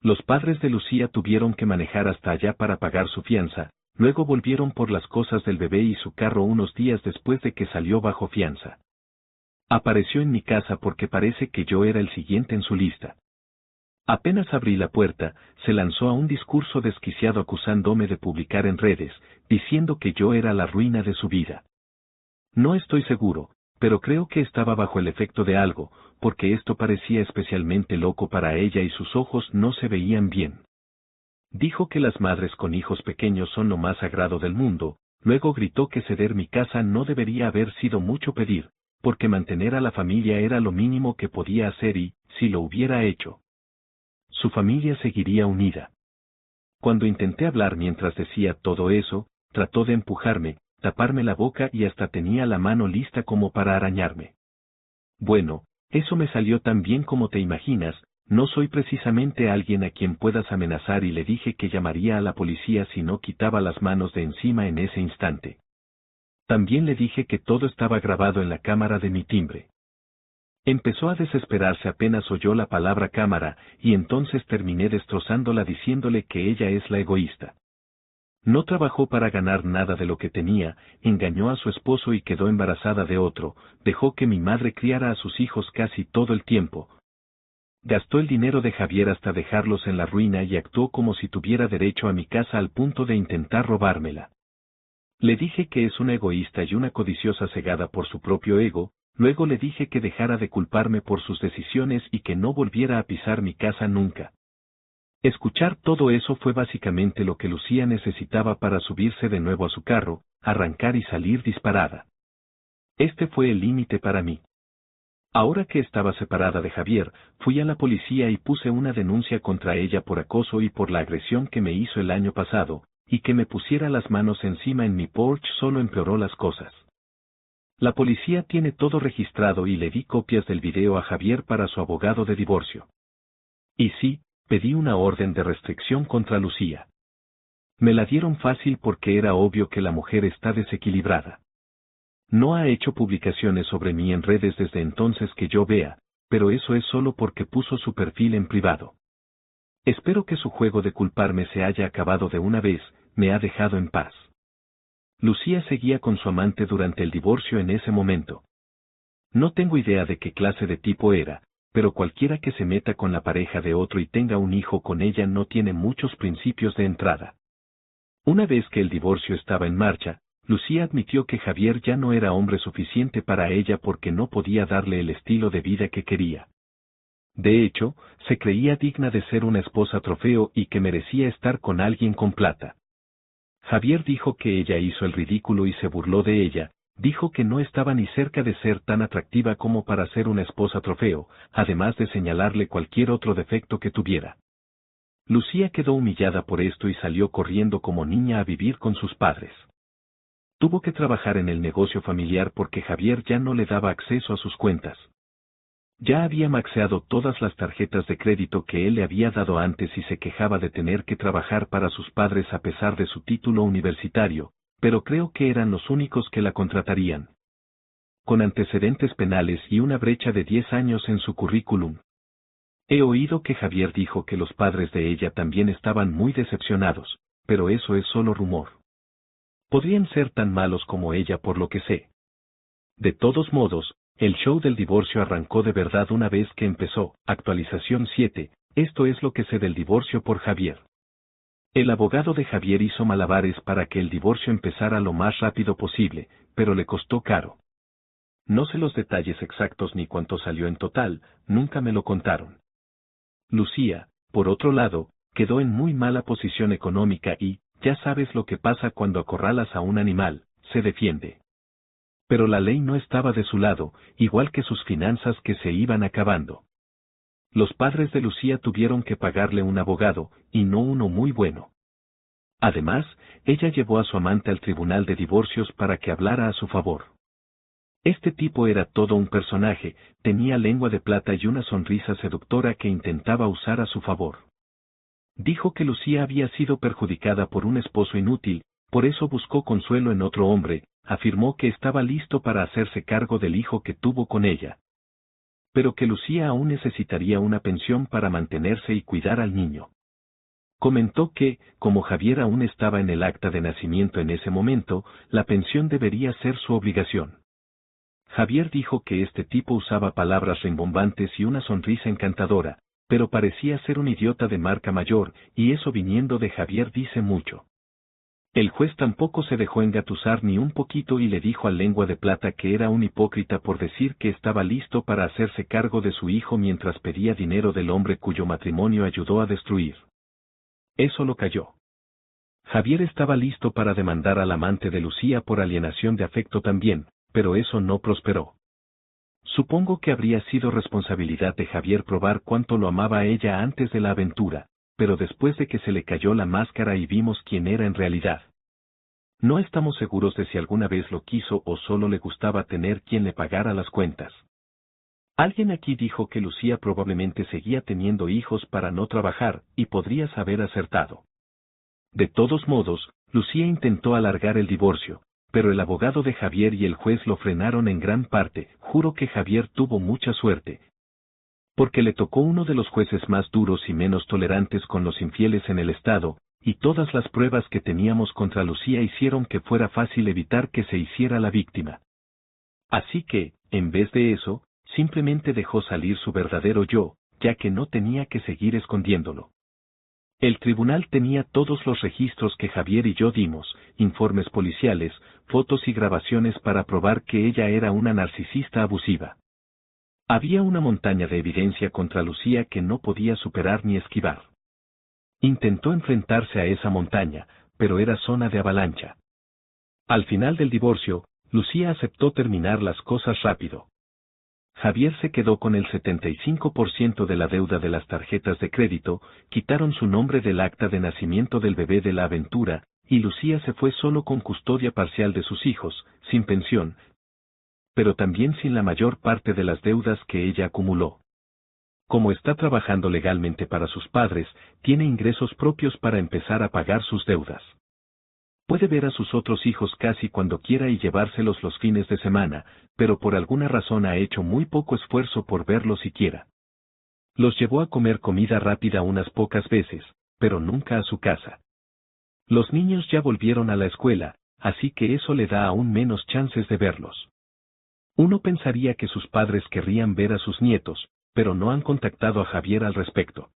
Los padres de Lucía tuvieron que manejar hasta allá para pagar su fianza, luego volvieron por las cosas del bebé y su carro unos días después de que salió bajo fianza. Apareció en mi casa porque parece que yo era el siguiente en su lista. Apenas abrí la puerta, se lanzó a un discurso desquiciado acusándome de publicar en redes, diciendo que yo era la ruina de su vida. No estoy seguro, pero creo que estaba bajo el efecto de algo, porque esto parecía especialmente loco para ella y sus ojos no se veían bien. Dijo que las madres con hijos pequeños son lo más sagrado del mundo, luego gritó que ceder mi casa no debería haber sido mucho pedir, porque mantener a la familia era lo mínimo que podía hacer y, si lo hubiera hecho, su familia seguiría unida. Cuando intenté hablar mientras decía todo eso, trató de empujarme, taparme la boca y hasta tenía la mano lista como para arañarme. Bueno, eso me salió tan bien como te imaginas, no soy precisamente alguien a quien puedas amenazar y le dije que llamaría a la policía si no quitaba las manos de encima en ese instante. También le dije que todo estaba grabado en la cámara de mi timbre. Empezó a desesperarse apenas oyó la palabra cámara, y entonces terminé destrozándola diciéndole que ella es la egoísta. No trabajó para ganar nada de lo que tenía, engañó a su esposo y quedó embarazada de otro, dejó que mi madre criara a sus hijos casi todo el tiempo. Gastó el dinero de Javier hasta dejarlos en la ruina y actuó como si tuviera derecho a mi casa al punto de intentar robármela. Le dije que es una egoísta y una codiciosa cegada por su propio ego. Luego le dije que dejara de culparme por sus decisiones y que no volviera a pisar mi casa nunca. Escuchar todo eso fue básicamente lo que Lucía necesitaba para subirse de nuevo a su carro, arrancar y salir disparada. Este fue el límite para mí. Ahora que estaba separada de Javier, fui a la policía y puse una denuncia contra ella por acoso y por la agresión que me hizo el año pasado, y que me pusiera las manos encima en mi porche solo empeoró las cosas. La policía tiene todo registrado y le di copias del video a Javier para su abogado de divorcio. Y sí, pedí una orden de restricción contra Lucía. Me la dieron fácil porque era obvio que la mujer está desequilibrada. No ha hecho publicaciones sobre mí en redes desde entonces que yo vea, pero eso es solo porque puso su perfil en privado. Espero que su juego de culparme se haya acabado de una vez, me ha dejado en paz. Lucía seguía con su amante durante el divorcio en ese momento. No tengo idea de qué clase de tipo era, pero cualquiera que se meta con la pareja de otro y tenga un hijo con ella no tiene muchos principios de entrada. Una vez que el divorcio estaba en marcha, Lucía admitió que Javier ya no era hombre suficiente para ella porque no podía darle el estilo de vida que quería. De hecho, se creía digna de ser una esposa trofeo y que merecía estar con alguien con plata. Javier dijo que ella hizo el ridículo y se burló de ella, dijo que no estaba ni cerca de ser tan atractiva como para ser una esposa trofeo, además de señalarle cualquier otro defecto que tuviera. Lucía quedó humillada por esto y salió corriendo como niña a vivir con sus padres. Tuvo que trabajar en el negocio familiar porque Javier ya no le daba acceso a sus cuentas. Ya había maxeado todas las tarjetas de crédito que él le había dado antes y se quejaba de tener que trabajar para sus padres a pesar de su título universitario, pero creo que eran los únicos que la contratarían. Con antecedentes penales y una brecha de 10 años en su currículum. He oído que Javier dijo que los padres de ella también estaban muy decepcionados, pero eso es solo rumor. Podrían ser tan malos como ella por lo que sé. De todos modos, el show del divorcio arrancó de verdad una vez que empezó. Actualización 7, esto es lo que sé del divorcio por Javier. El abogado de Javier hizo malabares para que el divorcio empezara lo más rápido posible, pero le costó caro. No sé los detalles exactos ni cuánto salió en total, nunca me lo contaron. Lucía, por otro lado, quedó en muy mala posición económica y, ya sabes lo que pasa cuando acorralas a un animal, se defiende. Pero la ley no estaba de su lado, igual que sus finanzas que se iban acabando. Los padres de Lucía tuvieron que pagarle un abogado, y no uno muy bueno. Además, ella llevó a su amante al tribunal de divorcios para que hablara a su favor. Este tipo era todo un personaje, tenía lengua de plata y una sonrisa seductora que intentaba usar a su favor. Dijo que Lucía había sido perjudicada por un esposo inútil, por eso buscó consuelo en otro hombre, afirmó que estaba listo para hacerse cargo del hijo que tuvo con ella. Pero que Lucía aún necesitaría una pensión para mantenerse y cuidar al niño. Comentó que, como Javier aún estaba en el acta de nacimiento en ese momento, la pensión debería ser su obligación. Javier dijo que este tipo usaba palabras rimbombantes y una sonrisa encantadora, pero parecía ser un idiota de marca mayor, y eso viniendo de Javier dice mucho. El juez tampoco se dejó engatusar ni un poquito y le dijo al lengua de plata que era un hipócrita por decir que estaba listo para hacerse cargo de su hijo mientras pedía dinero del hombre cuyo matrimonio ayudó a destruir. Eso lo calló. Javier estaba listo para demandar al amante de Lucía por alienación de afecto también, pero eso no prosperó. Supongo que habría sido responsabilidad de Javier probar cuánto lo amaba a ella antes de la aventura, pero después de que se le cayó la máscara y vimos quién era en realidad. No estamos seguros de si alguna vez lo quiso o solo le gustaba tener quien le pagara las cuentas. Alguien aquí dijo que Lucía probablemente seguía teniendo hijos para no trabajar, y podrías haber acertado. De todos modos, Lucía intentó alargar el divorcio, pero el abogado de Javier y el juez lo frenaron en gran parte. Juro que Javier tuvo mucha suerte, porque le tocó uno de los jueces más duros y menos tolerantes con los infieles en el estado, y todas las pruebas que teníamos contra Lucía hicieron que fuera fácil evitar que se hiciera la víctima. Así que, en vez de eso, simplemente dejó salir su verdadero yo, ya que no tenía que seguir escondiéndolo. El tribunal tenía todos los registros que Javier y yo dimos, informes policiales, fotos y grabaciones para probar que ella era una narcisista abusiva. Había una montaña de evidencia contra Lucía que no podía superar ni esquivar. Intentó enfrentarse a esa montaña, pero era zona de avalancha. Al final del divorcio, Lucía aceptó terminar las cosas rápido. Javier se quedó con el 75% de la deuda de las tarjetas de crédito, quitaron su nombre del acta de nacimiento del bebé de la aventura, y Lucía se fue solo con custodia parcial de sus hijos, sin pensión, pero también sin la mayor parte de las deudas que ella acumuló. Como está trabajando legalmente para sus padres, tiene ingresos propios para empezar a pagar sus deudas. Puede ver a sus otros hijos casi cuando quiera y llevárselos los fines de semana, pero por alguna razón ha hecho muy poco esfuerzo por verlos siquiera. Los llevó a comer comida rápida unas pocas veces, pero nunca a su casa. Los niños ya volvieron a la escuela, así que eso le da aún menos chances de verlos. Uno pensaría que sus padres querrían ver a sus nietos, pero no han contactado a Javier al respecto.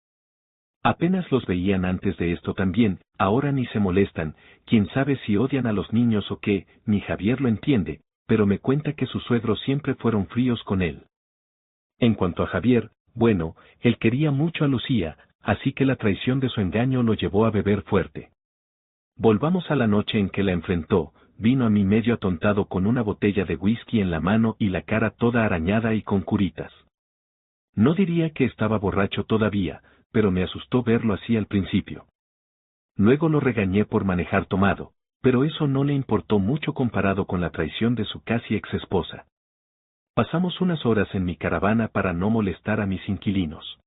Apenas los veían antes de esto también, ahora ni se molestan, quién sabe si odian a los niños o qué, ni Javier lo entiende, pero me cuenta que sus suegros siempre fueron fríos con él. En cuanto a Javier, bueno, él quería mucho a Lucía, así que la traición de su engaño lo llevó a beber fuerte. Volvamos a la noche en que la enfrentó, vino a mí medio atontado con una botella de whisky en la mano y la cara toda arañada y con curitas. No diría que estaba borracho todavía, pero me asustó verlo así al principio. Luego lo regañé por manejar tomado, pero eso no le importó mucho comparado con la traición de su casi ex-esposa. Pasamos unas horas en mi caravana para no molestar a mis inquilinos.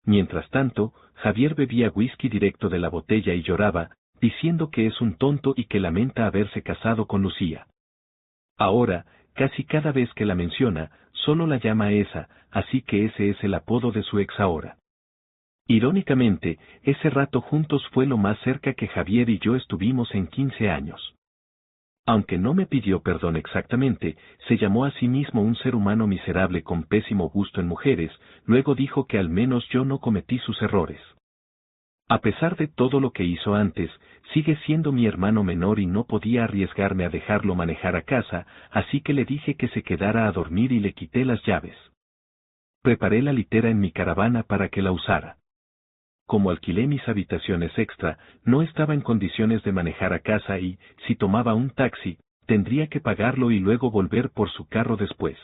Mientras tanto, Javier bebía whisky directo de la botella y lloraba, diciendo que es un tonto y que lamenta haberse casado con Lucía. Ahora, casi cada vez que la menciona, solo la llama esa, así que ese es el apodo de su ex ahora. Irónicamente, ese rato juntos fue lo más cerca que Javier y yo estuvimos en 15 años. Aunque no me pidió perdón exactamente, se llamó a sí mismo un ser humano miserable con pésimo gusto en mujeres, luego dijo que al menos yo no cometí sus errores. A pesar de todo lo que hizo antes, sigue siendo mi hermano menor y no podía arriesgarme a dejarlo manejar a casa, así que le dije que se quedara a dormir y le quité las llaves. Preparé la litera en mi caravana para que la usara. Como alquilé mis habitaciones extra, no estaba en condiciones de manejar a casa y, si tomaba un taxi, tendría que pagarlo y luego volver por su carro después.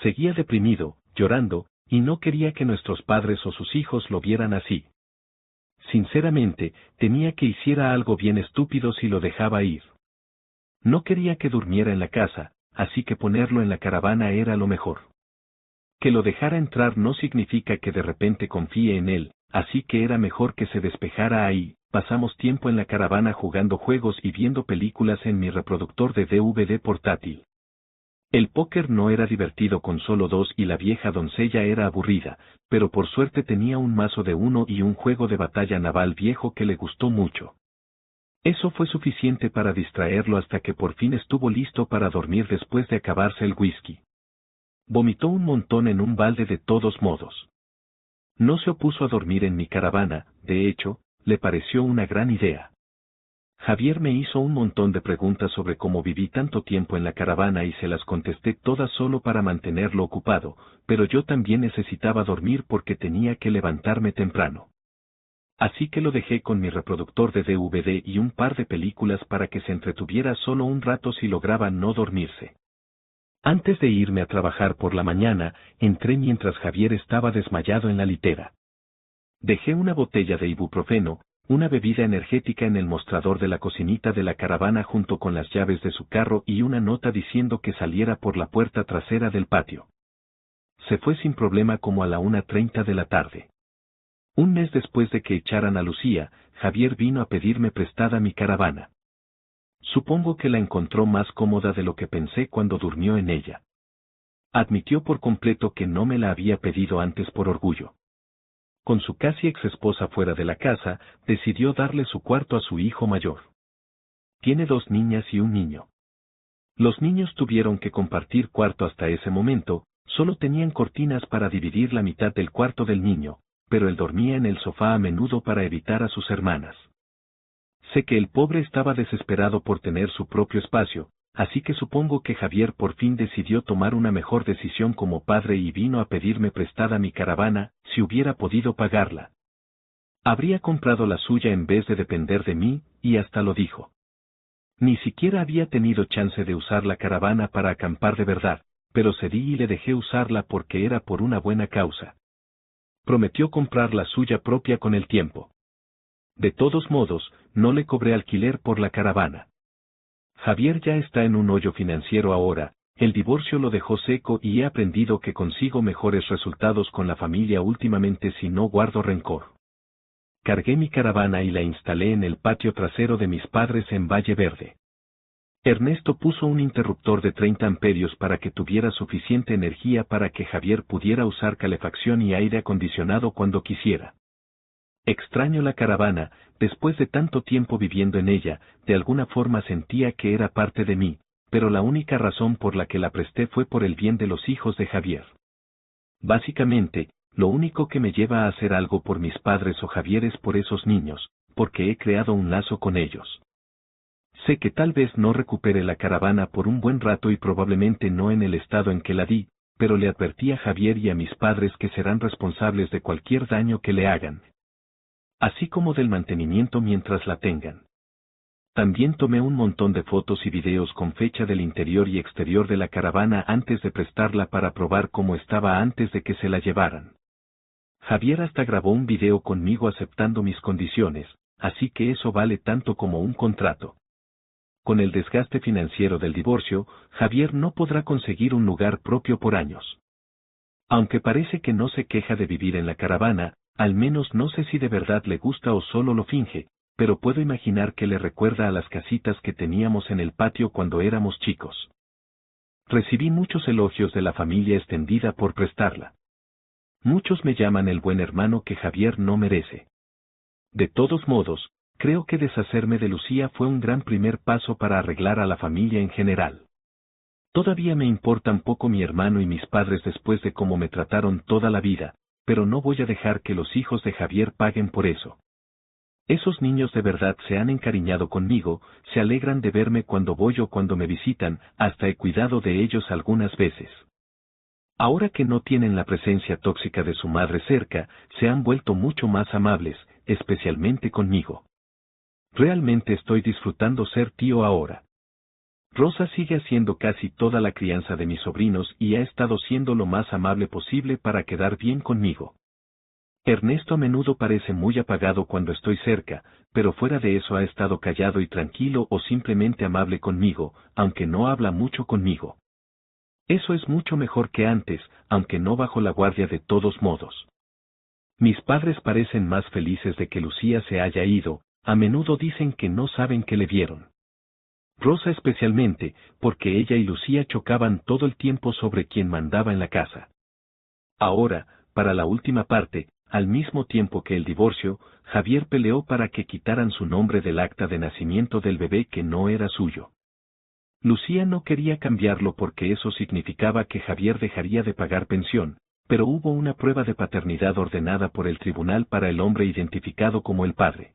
Seguía deprimido, llorando, y no quería que nuestros padres o sus hijos lo vieran así. Sinceramente, temía que hiciera algo bien estúpido si lo dejaba ir. No quería que durmiera en la casa, así que ponerlo en la caravana era lo mejor. Que lo dejara entrar no significa que de repente confíe en él, así que era mejor que se despejara ahí. Pasamos tiempo en la caravana jugando juegos y viendo películas en mi reproductor de DVD portátil. El póker no era divertido con solo dos y la vieja doncella era aburrida, pero por suerte tenía un mazo de uno y un juego de batalla naval viejo que le gustó mucho. Eso fue suficiente para distraerlo hasta que por fin estuvo listo para dormir después de acabarse el whisky. Vomitó un montón en un balde de todos modos. No se opuso a dormir en mi caravana, de hecho, le pareció una gran idea. Javier me hizo un montón de preguntas sobre cómo viví tanto tiempo en la caravana y se las contesté todas solo para mantenerlo ocupado, pero yo también necesitaba dormir porque tenía que levantarme temprano. Así que lo dejé con mi reproductor de DVD y un par de películas para que se entretuviera solo un rato si lograba no dormirse. Antes de irme a trabajar por la mañana, entré mientras Javier estaba desmayado en la litera. Dejé una botella de ibuprofeno, una bebida energética en el mostrador de la cocinita de la caravana junto con las llaves de su carro y una nota diciendo que saliera por la puerta trasera del patio. Se fue sin problema como a la 1:30 de la tarde. Un mes después de que echaran a Lucía, Javier vino a pedirme prestada mi caravana. Supongo que la encontró más cómoda de lo que pensé cuando durmió en ella. Admitió por completo que no me la había pedido antes por orgullo. Con su casi exesposa fuera de la casa, decidió darle su cuarto a su hijo mayor. Tiene 2 niñas y un niño. Los niños tuvieron que compartir cuarto hasta ese momento, solo tenían cortinas para dividir la mitad del cuarto del niño, pero él dormía en el sofá a menudo para evitar a sus hermanas. Sé que el pobre estaba desesperado por tener su propio espacio, así que supongo que Javier por fin decidió tomar una mejor decisión como padre y vino a pedirme prestada mi caravana, si hubiera podido pagarla. Habría comprado la suya en vez de depender de mí, y hasta lo dijo. Ni siquiera había tenido chance de usar la caravana para acampar de verdad, pero cedí y le dejé usarla porque era por una buena causa. Prometió comprar la suya propia con el tiempo. De todos modos, no le cobré alquiler por la caravana. Javier ya está en un hoyo financiero ahora, el divorcio lo dejó seco y he aprendido que consigo mejores resultados con la familia últimamente si no guardo rencor. Cargué mi caravana y la instalé en el patio trasero de mis padres en Valle Verde. Ernesto puso un interruptor de 30 amperios para que tuviera suficiente energía para que Javier pudiera usar calefacción y aire acondicionado cuando quisiera. Extraño la caravana, después de tanto tiempo viviendo en ella, de alguna forma sentía que era parte de mí, pero la única razón por la que la presté fue por el bien de los hijos de Javier. Básicamente, lo único que me lleva a hacer algo por mis padres o Javier es por esos niños, porque he creado un lazo con ellos. Sé que tal vez no recupere la caravana por un buen rato y probablemente no en el estado en que la di, pero le advertí a Javier y a mis padres que serán responsables de cualquier daño que le hagan, así como del mantenimiento mientras la tengan. También tomé un montón de fotos y videos con fecha del interior y exterior de la caravana antes de prestarla para probar cómo estaba antes de que se la llevaran. Javier hasta grabó un video conmigo aceptando mis condiciones, así que eso vale tanto como un contrato. Con el desgaste financiero del divorcio, Javier no podrá conseguir un lugar propio por años. Aunque parece que no se queja de vivir en la caravana, al menos no sé si de verdad le gusta o solo lo finge, pero puedo imaginar que le recuerda a las casitas que teníamos en el patio cuando éramos chicos. Recibí muchos elogios de la familia extendida por prestarla. Muchos me llaman el buen hermano que Javier no merece. De todos modos, creo que deshacerme de Lucía fue un gran primer paso para arreglar a la familia en general. Todavía me importan poco mi hermano y mis padres después de cómo me trataron toda la vida, pero no voy a dejar que los hijos de Javier paguen por eso. Esos niños de verdad se han encariñado conmigo, se alegran de verme cuando voy o cuando me visitan, hasta he cuidado de ellos algunas veces. Ahora que no tienen la presencia tóxica de su madre cerca, se han vuelto mucho más amables, especialmente conmigo. Realmente estoy disfrutando ser tío ahora. Rosa sigue haciendo casi toda la crianza de mis sobrinos y ha estado siendo lo más amable posible para quedar bien conmigo. Ernesto a menudo parece muy apagado cuando estoy cerca, pero fuera de eso ha estado callado y tranquilo o simplemente amable conmigo, aunque no habla mucho conmigo. Eso es mucho mejor que antes, aunque no bajo la guardia de todos modos. Mis padres parecen más felices de que Lucía se haya ido, a menudo dicen que no saben que le vieron. Rosa especialmente, porque ella y Lucía chocaban todo el tiempo sobre quién mandaba en la casa. Ahora, para la última parte, al mismo tiempo que el divorcio, Javier peleó para que quitaran su nombre del acta de nacimiento del bebé que no era suyo. Lucía no quería cambiarlo porque eso significaba que Javier dejaría de pagar pensión, pero hubo una prueba de paternidad ordenada por el tribunal para el hombre identificado como el padre.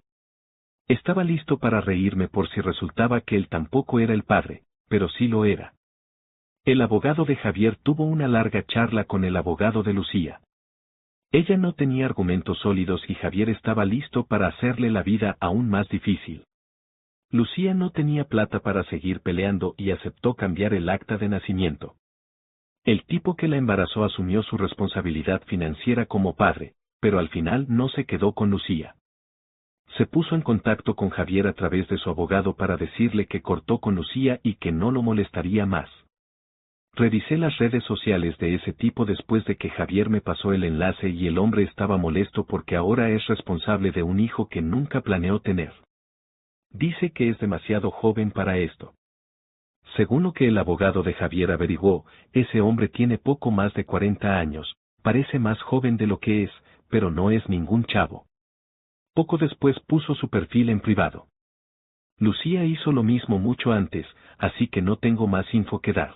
Estaba listo para reírme por si resultaba que él tampoco era el padre, pero sí lo era. El abogado de Javier tuvo una larga charla con el abogado de Lucía. Ella no tenía argumentos sólidos y Javier estaba listo para hacerle la vida aún más difícil. Lucía no tenía plata para seguir peleando y aceptó cambiar el acta de nacimiento. El tipo que la embarazó asumió su responsabilidad financiera como padre, pero al final no se quedó con Lucía. Se puso en contacto con Javier a través de su abogado para decirle que cortó con Lucía y que no lo molestaría más. Revisé las redes sociales de ese tipo después de que Javier me pasó el enlace y el hombre estaba molesto porque ahora es responsable de un hijo que nunca planeó tener. Dice que es demasiado joven para esto. Según lo que el abogado de Javier averiguó, ese hombre tiene poco más de 40 años, parece más joven de lo que es, pero no es ningún chavo. Poco después puso su perfil en privado. Lucía hizo lo mismo mucho antes, así que no tengo más info que dar.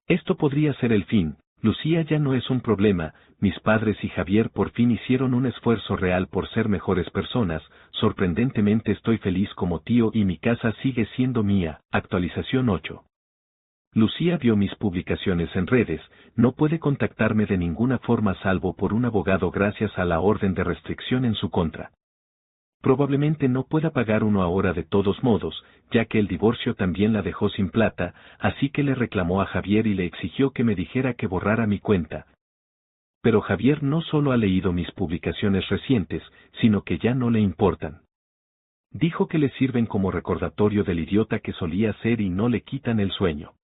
Esto podría ser el fin. Lucía ya no es un problema, mis padres y Javier por fin hicieron un esfuerzo real por ser mejores personas, sorprendentemente estoy feliz como tío y mi casa sigue siendo mía. Actualización 8. Lucía vio mis publicaciones en redes, no puede contactarme de ninguna forma salvo por un abogado gracias a la orden de restricción en su contra. Probablemente no pueda pagar uno ahora de todos modos, ya que el divorcio también la dejó sin plata, así que le reclamó a Javier y le exigió que me dijera que borrara mi cuenta. Pero Javier no solo ha leído mis publicaciones recientes, sino que ya no le importan. Dijo que le sirven como recordatorio del idiota que solía ser y no le quitan el sueño.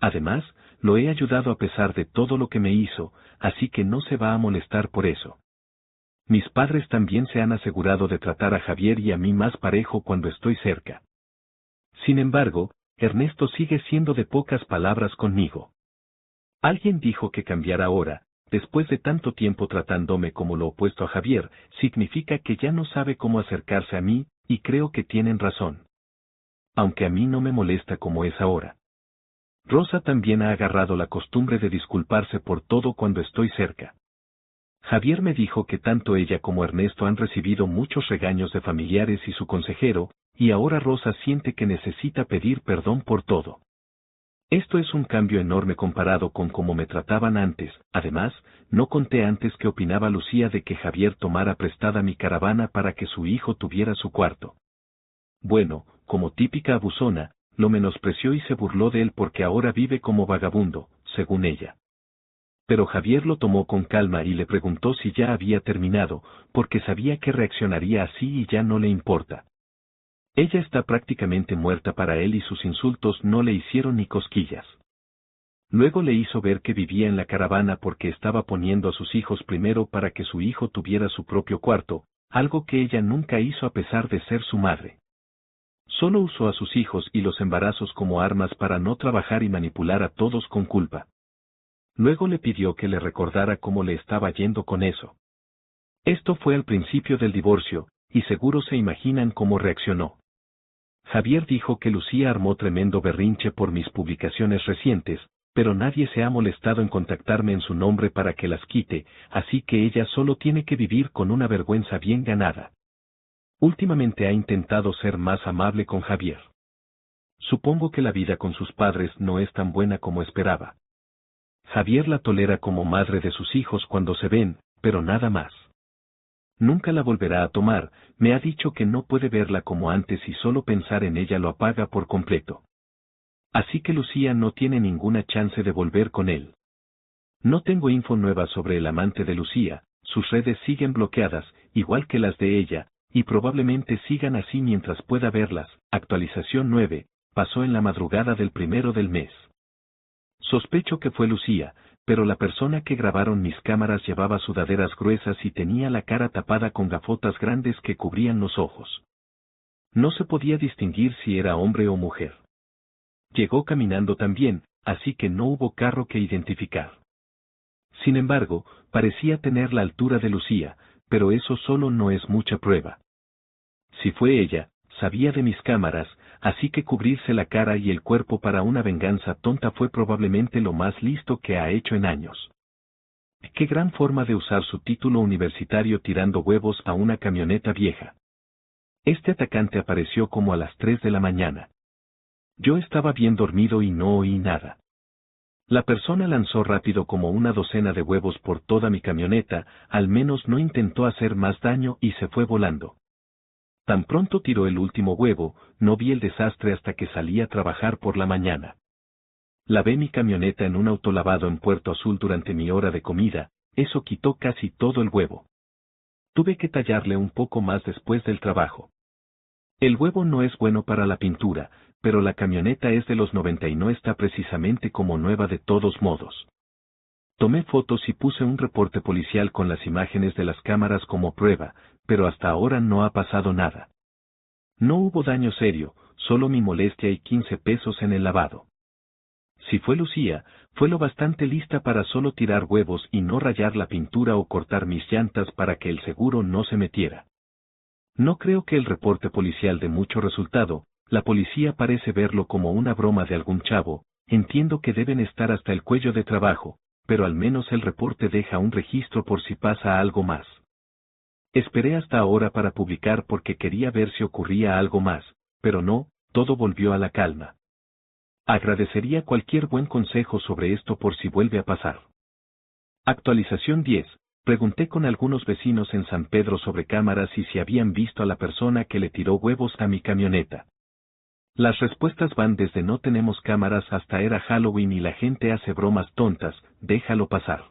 Además, lo he ayudado a pesar de todo lo que me hizo, así que no se va a molestar por eso. Mis padres también se han asegurado de tratar a Javier y a mí más parejo cuando estoy cerca. Sin embargo, Ernesto sigue siendo de pocas palabras conmigo. Alguien dijo que cambiar ahora, después de tanto tiempo tratándome como lo opuesto a Javier, significa que ya no sabe cómo acercarse a mí, y creo que tienen razón. Aunque a mí no me molesta como es ahora. Rosa también ha agarrado la costumbre de disculparse por todo cuando estoy cerca. Javier me dijo que tanto ella como Ernesto han recibido muchos regaños de familiares y su consejero, y ahora Rosa siente que necesita pedir perdón por todo. Esto es un cambio enorme comparado con cómo me trataban antes. Además, no conté antes qué opinaba Lucía de que Javier tomara prestada mi caravana para que su hijo tuviera su cuarto. Bueno, como típica abusona, lo menospreció y se burló de él porque ahora vive como vagabundo, según ella. Pero Javier lo tomó con calma y le preguntó si ya había terminado, porque sabía que reaccionaría así y ya no le importa. Ella está prácticamente muerta para él y sus insultos no le hicieron ni cosquillas. Luego le hizo ver que vivía en la caravana porque estaba poniendo a sus hijos primero para que su hijo tuviera su propio cuarto, algo que ella nunca hizo a pesar de ser su madre. Solo usó a sus hijos y los embarazos como armas para no trabajar y manipular a todos con culpa. Luego le pidió que le recordara cómo le estaba yendo con eso. Esto fue al principio del divorcio, y seguro se imaginan cómo reaccionó. Javier dijo que Lucía armó tremendo berrinche por mis publicaciones recientes, pero nadie se ha molestado en contactarme en su nombre para que las quite, así que ella solo tiene que vivir con una vergüenza bien ganada. Últimamente ha intentado ser más amable con Javier. Supongo que la vida con sus padres no es tan buena como esperaba. Javier la tolera como madre de sus hijos cuando se ven, pero nada más. Nunca la volverá a tomar, me ha dicho que no puede verla como antes y solo pensar en ella lo apaga por completo. Así que Lucía no tiene ninguna chance de volver con él. No tengo info nueva sobre el amante de Lucía, sus redes siguen bloqueadas, igual que las de ella, y probablemente sigan así mientras pueda verlas. Actualización 9, pasó en la madrugada del 1 del mes. Sospecho que fue Lucía, pero la persona que grabaron mis cámaras llevaba sudaderas gruesas y tenía la cara tapada con gafotas grandes que cubrían los ojos. No se podía distinguir si era hombre o mujer. Llegó caminando también, así que no hubo carro que identificar. Sin embargo, parecía tener la altura de Lucía, pero eso solo no es mucha prueba. Si fue ella, sabía de mis cámaras, así que cubrirse la cara y el cuerpo para una venganza tonta fue probablemente lo más listo que ha hecho en años. Qué gran forma de usar su título universitario tirando huevos a una camioneta vieja. Este atacante apareció como a las 3 de la mañana. Yo estaba bien dormido y no oí nada. La persona lanzó rápido como una docena de huevos por toda mi camioneta, al menos no intentó hacer más daño y se fue volando. Tan pronto tiró el último huevo, no vi el desastre hasta que salí a trabajar por la mañana. Lavé mi camioneta en un autolavado en Puerto Azul durante mi hora de comida, eso quitó casi todo el huevo. Tuve que tallarle un poco más después del trabajo. El huevo no es bueno para la pintura, pero la camioneta es de los 90 y no está precisamente como nueva de todos modos. Tomé fotos y puse un reporte policial con las imágenes de las cámaras como prueba, pero hasta ahora no ha pasado nada. No hubo daño serio, solo mi molestia y 15 pesos en el lavado. Si fue Lucía, fue lo bastante lista para solo tirar huevos y no rayar la pintura o cortar mis llantas para que el seguro no se metiera. No creo que el reporte policial dé mucho resultado, la policía parece verlo como una broma de algún chavo, entiendo que deben estar hasta el cuello de trabajo, pero al menos el reporte deja un registro por si pasa algo más. Esperé hasta ahora para publicar porque quería ver si ocurría algo más, pero no, todo volvió a la calma. Agradecería cualquier buen consejo sobre esto por si vuelve a pasar. Actualización 10. Pregunté con algunos vecinos en San Pedro sobre cámaras y si habían visto a la persona que le tiró huevos a mi camioneta. Las respuestas van desde no tenemos cámaras hasta era Halloween y la gente hace bromas tontas, déjalo pasar.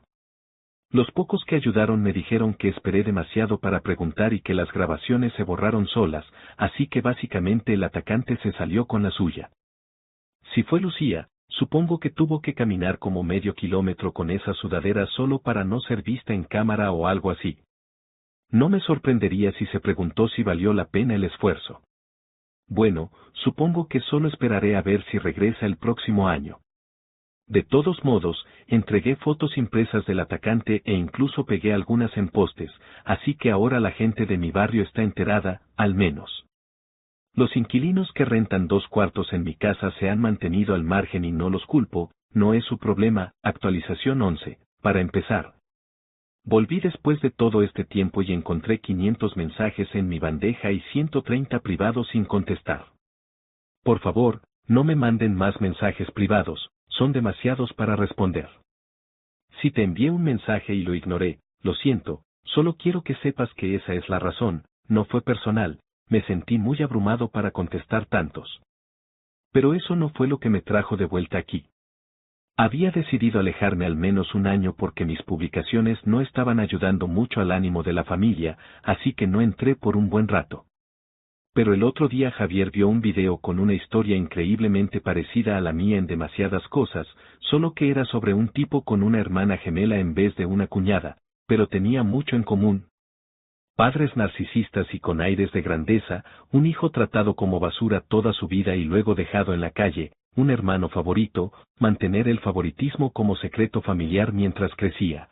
Los pocos que ayudaron me dijeron que esperé demasiado para preguntar y que las grabaciones se borraron solas, así que básicamente el atacante se salió con la suya. Si fue Lucía, supongo que tuvo que caminar como medio kilómetro con esa sudadera solo para no ser vista en cámara o algo así. No me sorprendería si se preguntó si valió la pena el esfuerzo. Bueno, supongo que solo esperaré a ver si regresa el próximo año. De todos modos, entregué fotos impresas del atacante e incluso pegué algunas en postes, así que ahora la gente de mi barrio está enterada, al menos. Los inquilinos que rentan 2 cuartos en mi casa se han mantenido al margen y no los culpo, no es su problema. Actualización 11, para empezar. Volví después de todo este tiempo y encontré 500 mensajes en mi bandeja y 130 privados sin contestar. Por favor, no me manden más mensajes privados, son demasiados para responder. Si te envié un mensaje y lo ignoré, lo siento, solo quiero que sepas que esa es la razón, no fue personal. Me sentí muy abrumado para contestar tantos. Pero eso no fue lo que me trajo de vuelta aquí. Había decidido alejarme al menos un año porque mis publicaciones no estaban ayudando mucho al ánimo de la familia, así que no entré por un buen rato. Pero el otro día Javier vio un video con una historia increíblemente parecida a la mía en demasiadas cosas, solo que era sobre un tipo con una hermana gemela en vez de una cuñada, pero tenía mucho en común. Padres narcisistas y con aires de grandeza, un hijo tratado como basura toda su vida y luego dejado en la calle, un hermano favorito, mantener el favoritismo como secreto familiar mientras crecía.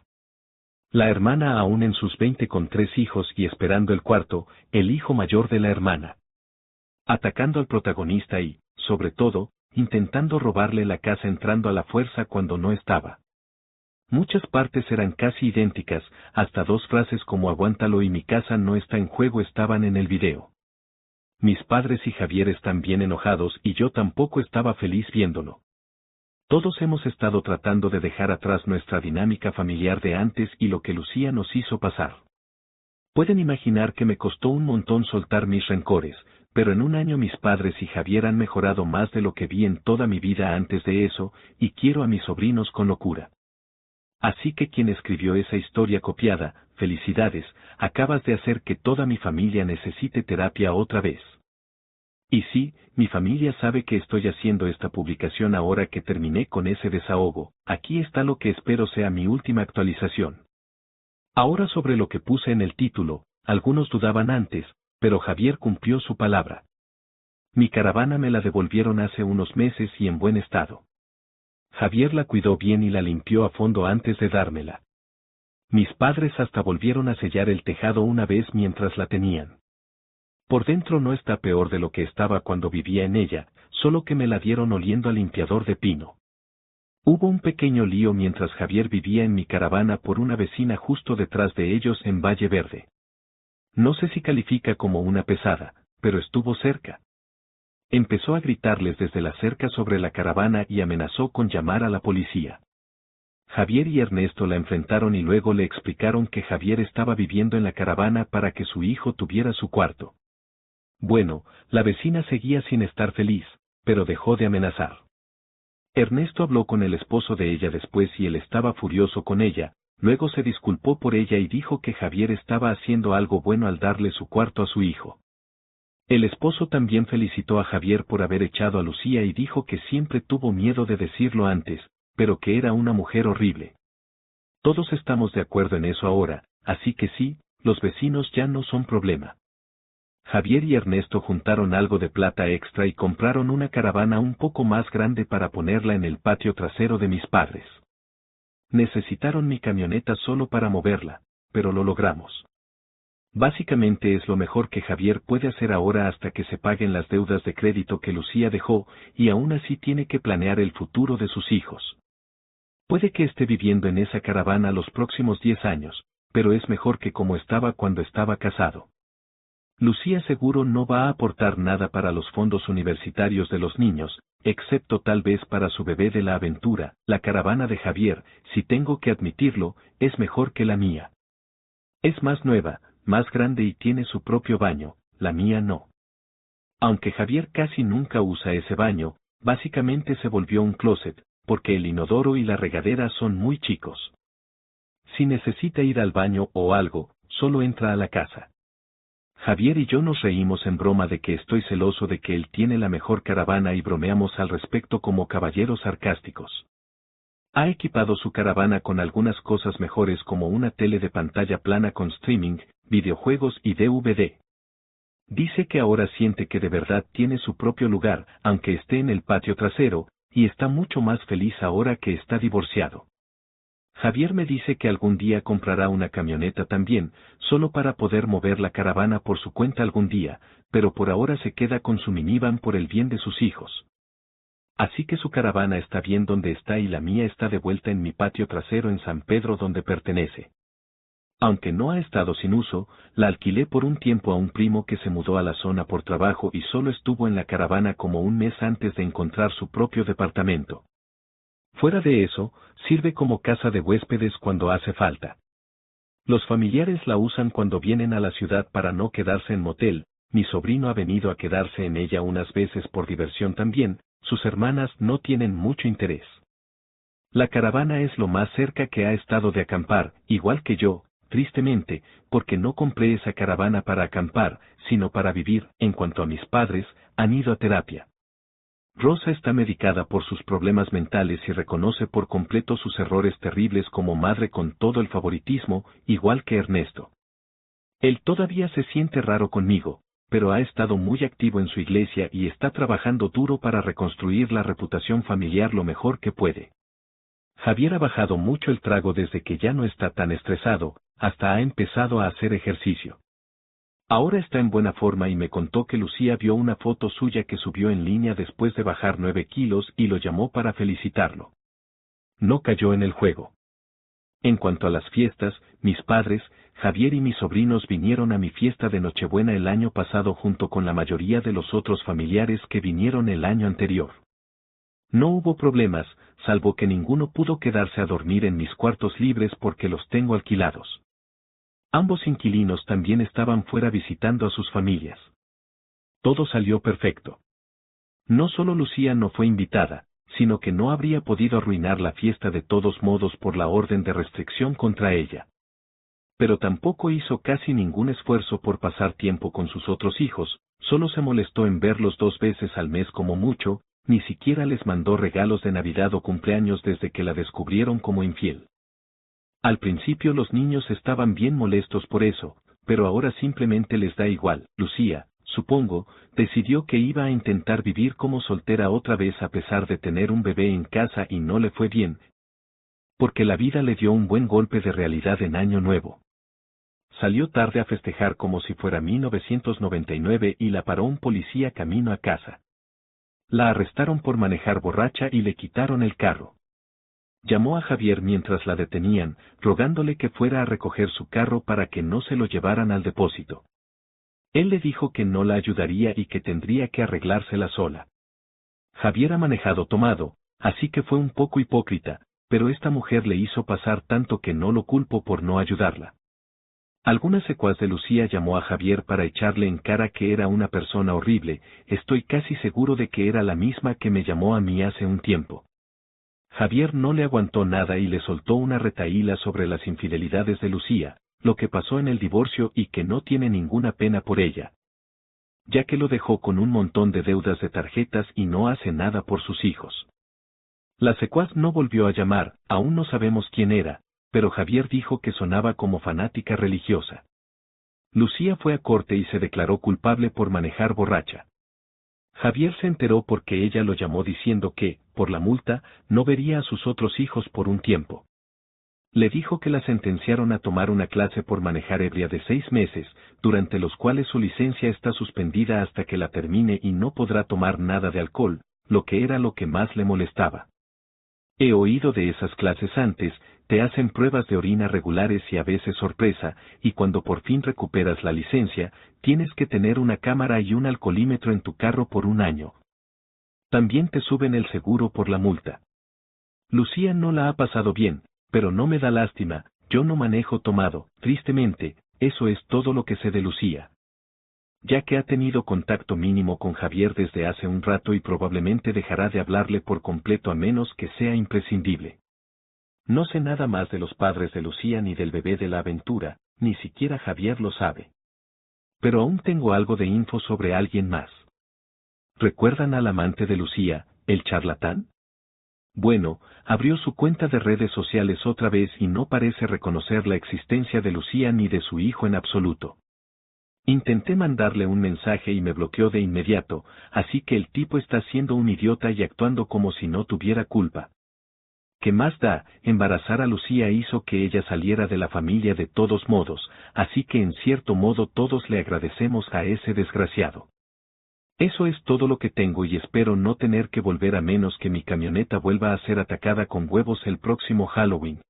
La hermana aún en sus 20 con 3 hijos y esperando el cuarto, el hijo mayor de la hermana. Atacando al protagonista y, sobre todo, intentando robarle la casa entrando a la fuerza cuando no estaba. Muchas partes eran casi idénticas, hasta 2 frases como aguántalo y mi casa no está en juego estaban en el video. Mis padres y Javier están bien enojados y yo tampoco estaba feliz viéndolo. Todos hemos estado tratando de dejar atrás nuestra dinámica familiar de antes y lo que Lucía nos hizo pasar. Pueden imaginar que me costó un montón soltar mis rencores, pero en un año mis padres y Javier han mejorado más de lo que vi en toda mi vida antes de eso, y quiero a mis sobrinos con locura. Así que quien escribió esa historia copiada, felicidades, acabas de hacer que toda mi familia necesite terapia otra vez. Y sí, mi familia sabe que estoy haciendo esta publicación ahora que terminé con ese desahogo, aquí está lo que espero sea mi última actualización. Ahora sobre lo que puse en el título, algunos dudaban antes, pero Javier cumplió su palabra. Mi caravana me la devolvieron hace unos meses y en buen estado. Javier la cuidó bien y la limpió a fondo antes de dármela. Mis padres hasta volvieron a sellar el tejado una vez mientras la tenían. Por dentro no está peor de lo que estaba cuando vivía en ella, solo que me la dieron oliendo a limpiador de pino. Hubo un pequeño lío mientras Javier vivía en mi caravana por una vecina justo detrás de ellos en Valle Verde. No sé si califica como una pesada, pero estuvo cerca. Empezó a gritarles desde la cerca sobre la caravana y amenazó con llamar a la policía. Javier y Ernesto la enfrentaron y luego le explicaron que Javier estaba viviendo en la caravana para que su hijo tuviera su cuarto. Bueno, la vecina seguía sin estar feliz, pero dejó de amenazar. Ernesto habló con el esposo de ella después y él estaba furioso con ella, Luego se disculpó por ella y dijo que Javier estaba haciendo algo bueno al darle su cuarto a su hijo. El esposo también felicitó a Javier por haber echado a Lucía y dijo que siempre tuvo miedo de decirlo antes, pero que era una mujer horrible. Todos estamos de acuerdo en eso ahora, así que sí, los vecinos ya no son problema. Javier y Ernesto juntaron algo de plata extra y compraron una caravana un poco más grande para ponerla en el patio trasero de mis padres. Necesitaron mi camioneta solo para moverla, pero lo logramos. Básicamente es lo mejor que Javier puede hacer ahora hasta que se paguen las deudas de crédito que Lucía dejó, y aún así tiene que planear el futuro de sus hijos. Puede que esté viviendo en esa caravana los próximos 10 años, pero es mejor que como estaba cuando estaba casado. Lucía seguro no va a aportar nada para los fondos universitarios de los niños, excepto tal vez para su bebé de la aventura. La caravana de Javier, si tengo que admitirlo, es mejor que la mía. Es más nueva, más grande y tiene su propio baño, la mía no. Aunque Javier casi nunca usa ese baño, básicamente se volvió un closet, porque el inodoro y la regadera son muy chicos. Si necesita ir al baño o algo, solo entra a la casa. Javier y yo nos reímos en broma de que estoy celoso de que él tiene la mejor caravana y bromeamos al respecto como caballeros sarcásticos. Ha equipado su caravana con algunas cosas mejores como una tele de pantalla plana con streaming, videojuegos y DVD. Dice que ahora siente que de verdad tiene su propio lugar, aunque esté en el patio trasero, y está mucho más feliz ahora que está divorciado. Javier me dice que algún día comprará una camioneta también, solo para poder mover la caravana por su cuenta algún día, pero por ahora se queda con su minivan por el bien de sus hijos. Así que su caravana está bien donde está y la mía está de vuelta en mi patio trasero en San Pedro donde pertenece. Aunque no ha estado sin uso, la alquilé por un tiempo a un primo que se mudó a la zona por trabajo y solo estuvo en la caravana como un mes antes de encontrar su propio departamento. Fuera de eso, sirve como casa de huéspedes cuando hace falta. Los familiares la usan cuando vienen a la ciudad para no quedarse en motel, mi sobrino ha venido a quedarse en ella unas veces por diversión también, sus hermanas no tienen mucho interés. La caravana es lo más cerca que ha estado de acampar, igual que yo, tristemente, porque no compré esa caravana para acampar, sino para vivir. En cuanto a mis padres, han ido a terapia. Rosa está medicada por sus problemas mentales y reconoce por completo sus errores terribles como madre con todo el favoritismo, igual que Ernesto. Él todavía se siente raro conmigo, pero ha estado muy activo en su iglesia y está trabajando duro para reconstruir la reputación familiar lo mejor que puede. Javier ha bajado mucho el trago desde que ya no está tan estresado, hasta ha empezado a hacer ejercicio. Ahora está en buena forma y me contó que Lucía vio una foto suya que subió en línea después de bajar 9 kilos y lo llamó para felicitarlo. No cayó en el juego. En cuanto a las fiestas, mis padres, Javier y mis sobrinos vinieron a mi fiesta de Nochebuena el año pasado junto con la mayoría de los otros familiares que vinieron el año anterior. No hubo problemas, salvo que ninguno pudo quedarse a dormir en mis cuartos libres porque los tengo alquilados. Ambos inquilinos también estaban fuera visitando a sus familias. Todo salió perfecto. No solo Lucía no fue invitada, sino que no habría podido arruinar la fiesta de todos modos por la orden de restricción contra ella. Pero tampoco hizo casi ningún esfuerzo por pasar tiempo con sus otros hijos, solo se molestó en verlos 2 veces al mes como mucho, ni siquiera les mandó regalos de Navidad o cumpleaños desde que la descubrieron como infiel. Al principio los niños estaban bien molestos por eso, pero ahora simplemente les da igual. Lucía, supongo, decidió que iba a intentar vivir como soltera otra vez a pesar de tener un bebé en casa y no le fue bien, porque la vida le dio un buen golpe de realidad en Año Nuevo. Salió tarde a festejar como si fuera 1999 y la paró un policía camino a casa. La arrestaron por manejar borracha y le quitaron el carro. Llamó a Javier mientras la detenían, rogándole que fuera a recoger su carro para que no se lo llevaran al depósito. Él le dijo que no la ayudaría y que tendría que arreglársela sola. Javier ha manejado tomado, así que fue un poco hipócrita, pero esta mujer le hizo pasar tanto que no lo culpo por no ayudarla. Alguna secuaz de Lucía llamó a Javier para echarle en cara que era una persona horrible, estoy casi seguro de que era la misma que me llamó a mí hace un tiempo. Javier no le aguantó nada y le soltó una retahíla sobre las infidelidades de Lucía, lo que pasó en el divorcio y que no tiene ninguna pena por ella, ya que lo dejó con un montón de deudas de tarjetas y no hace nada por sus hijos. La secuaz no volvió a llamar, aún no sabemos quién era, pero Javier dijo que sonaba como fanática religiosa. Lucía fue a corte y se declaró culpable por manejar borracha. Javier se enteró porque ella lo llamó diciendo que, por la multa, no vería a sus otros hijos por un tiempo. Le dijo que la sentenciaron a tomar una clase por manejar ebria de 6 meses, durante los cuales su licencia está suspendida hasta que la termine y no podrá tomar nada de alcohol, lo que era lo que más le molestaba. He oído de esas clases antes, te hacen pruebas de orina regulares y a veces sorpresa, y cuando por fin recuperas la licencia, tienes que tener una cámara y un alcoholímetro en tu carro por un año. También te suben el seguro por la multa. Lucía no la ha pasado bien, pero no me da lástima, yo no manejo tomado, tristemente, eso es todo lo que sé de Lucía. Ya que ha tenido contacto mínimo con Javier desde hace un rato y probablemente dejará de hablarle por completo a menos que sea imprescindible. No sé nada más de los padres de Lucía ni del bebé de la aventura, ni siquiera Javier lo sabe. Pero aún tengo algo de info sobre alguien más. ¿Recuerdan al amante de Lucía, el charlatán? Bueno, abrió su cuenta de redes sociales otra vez y no parece reconocer la existencia de Lucía ni de su hijo en absoluto. Intenté mandarle un mensaje y me bloqueó de inmediato, así que el tipo está siendo un idiota y actuando como si no tuviera culpa. ¿Qué más da? Embarazar a Lucía hizo que ella saliera de la familia de todos modos, así que en cierto modo todos le agradecemos a ese desgraciado. Eso es todo lo que tengo y espero no tener que volver a menos que mi camioneta vuelva a ser atacada con huevos el próximo Halloween.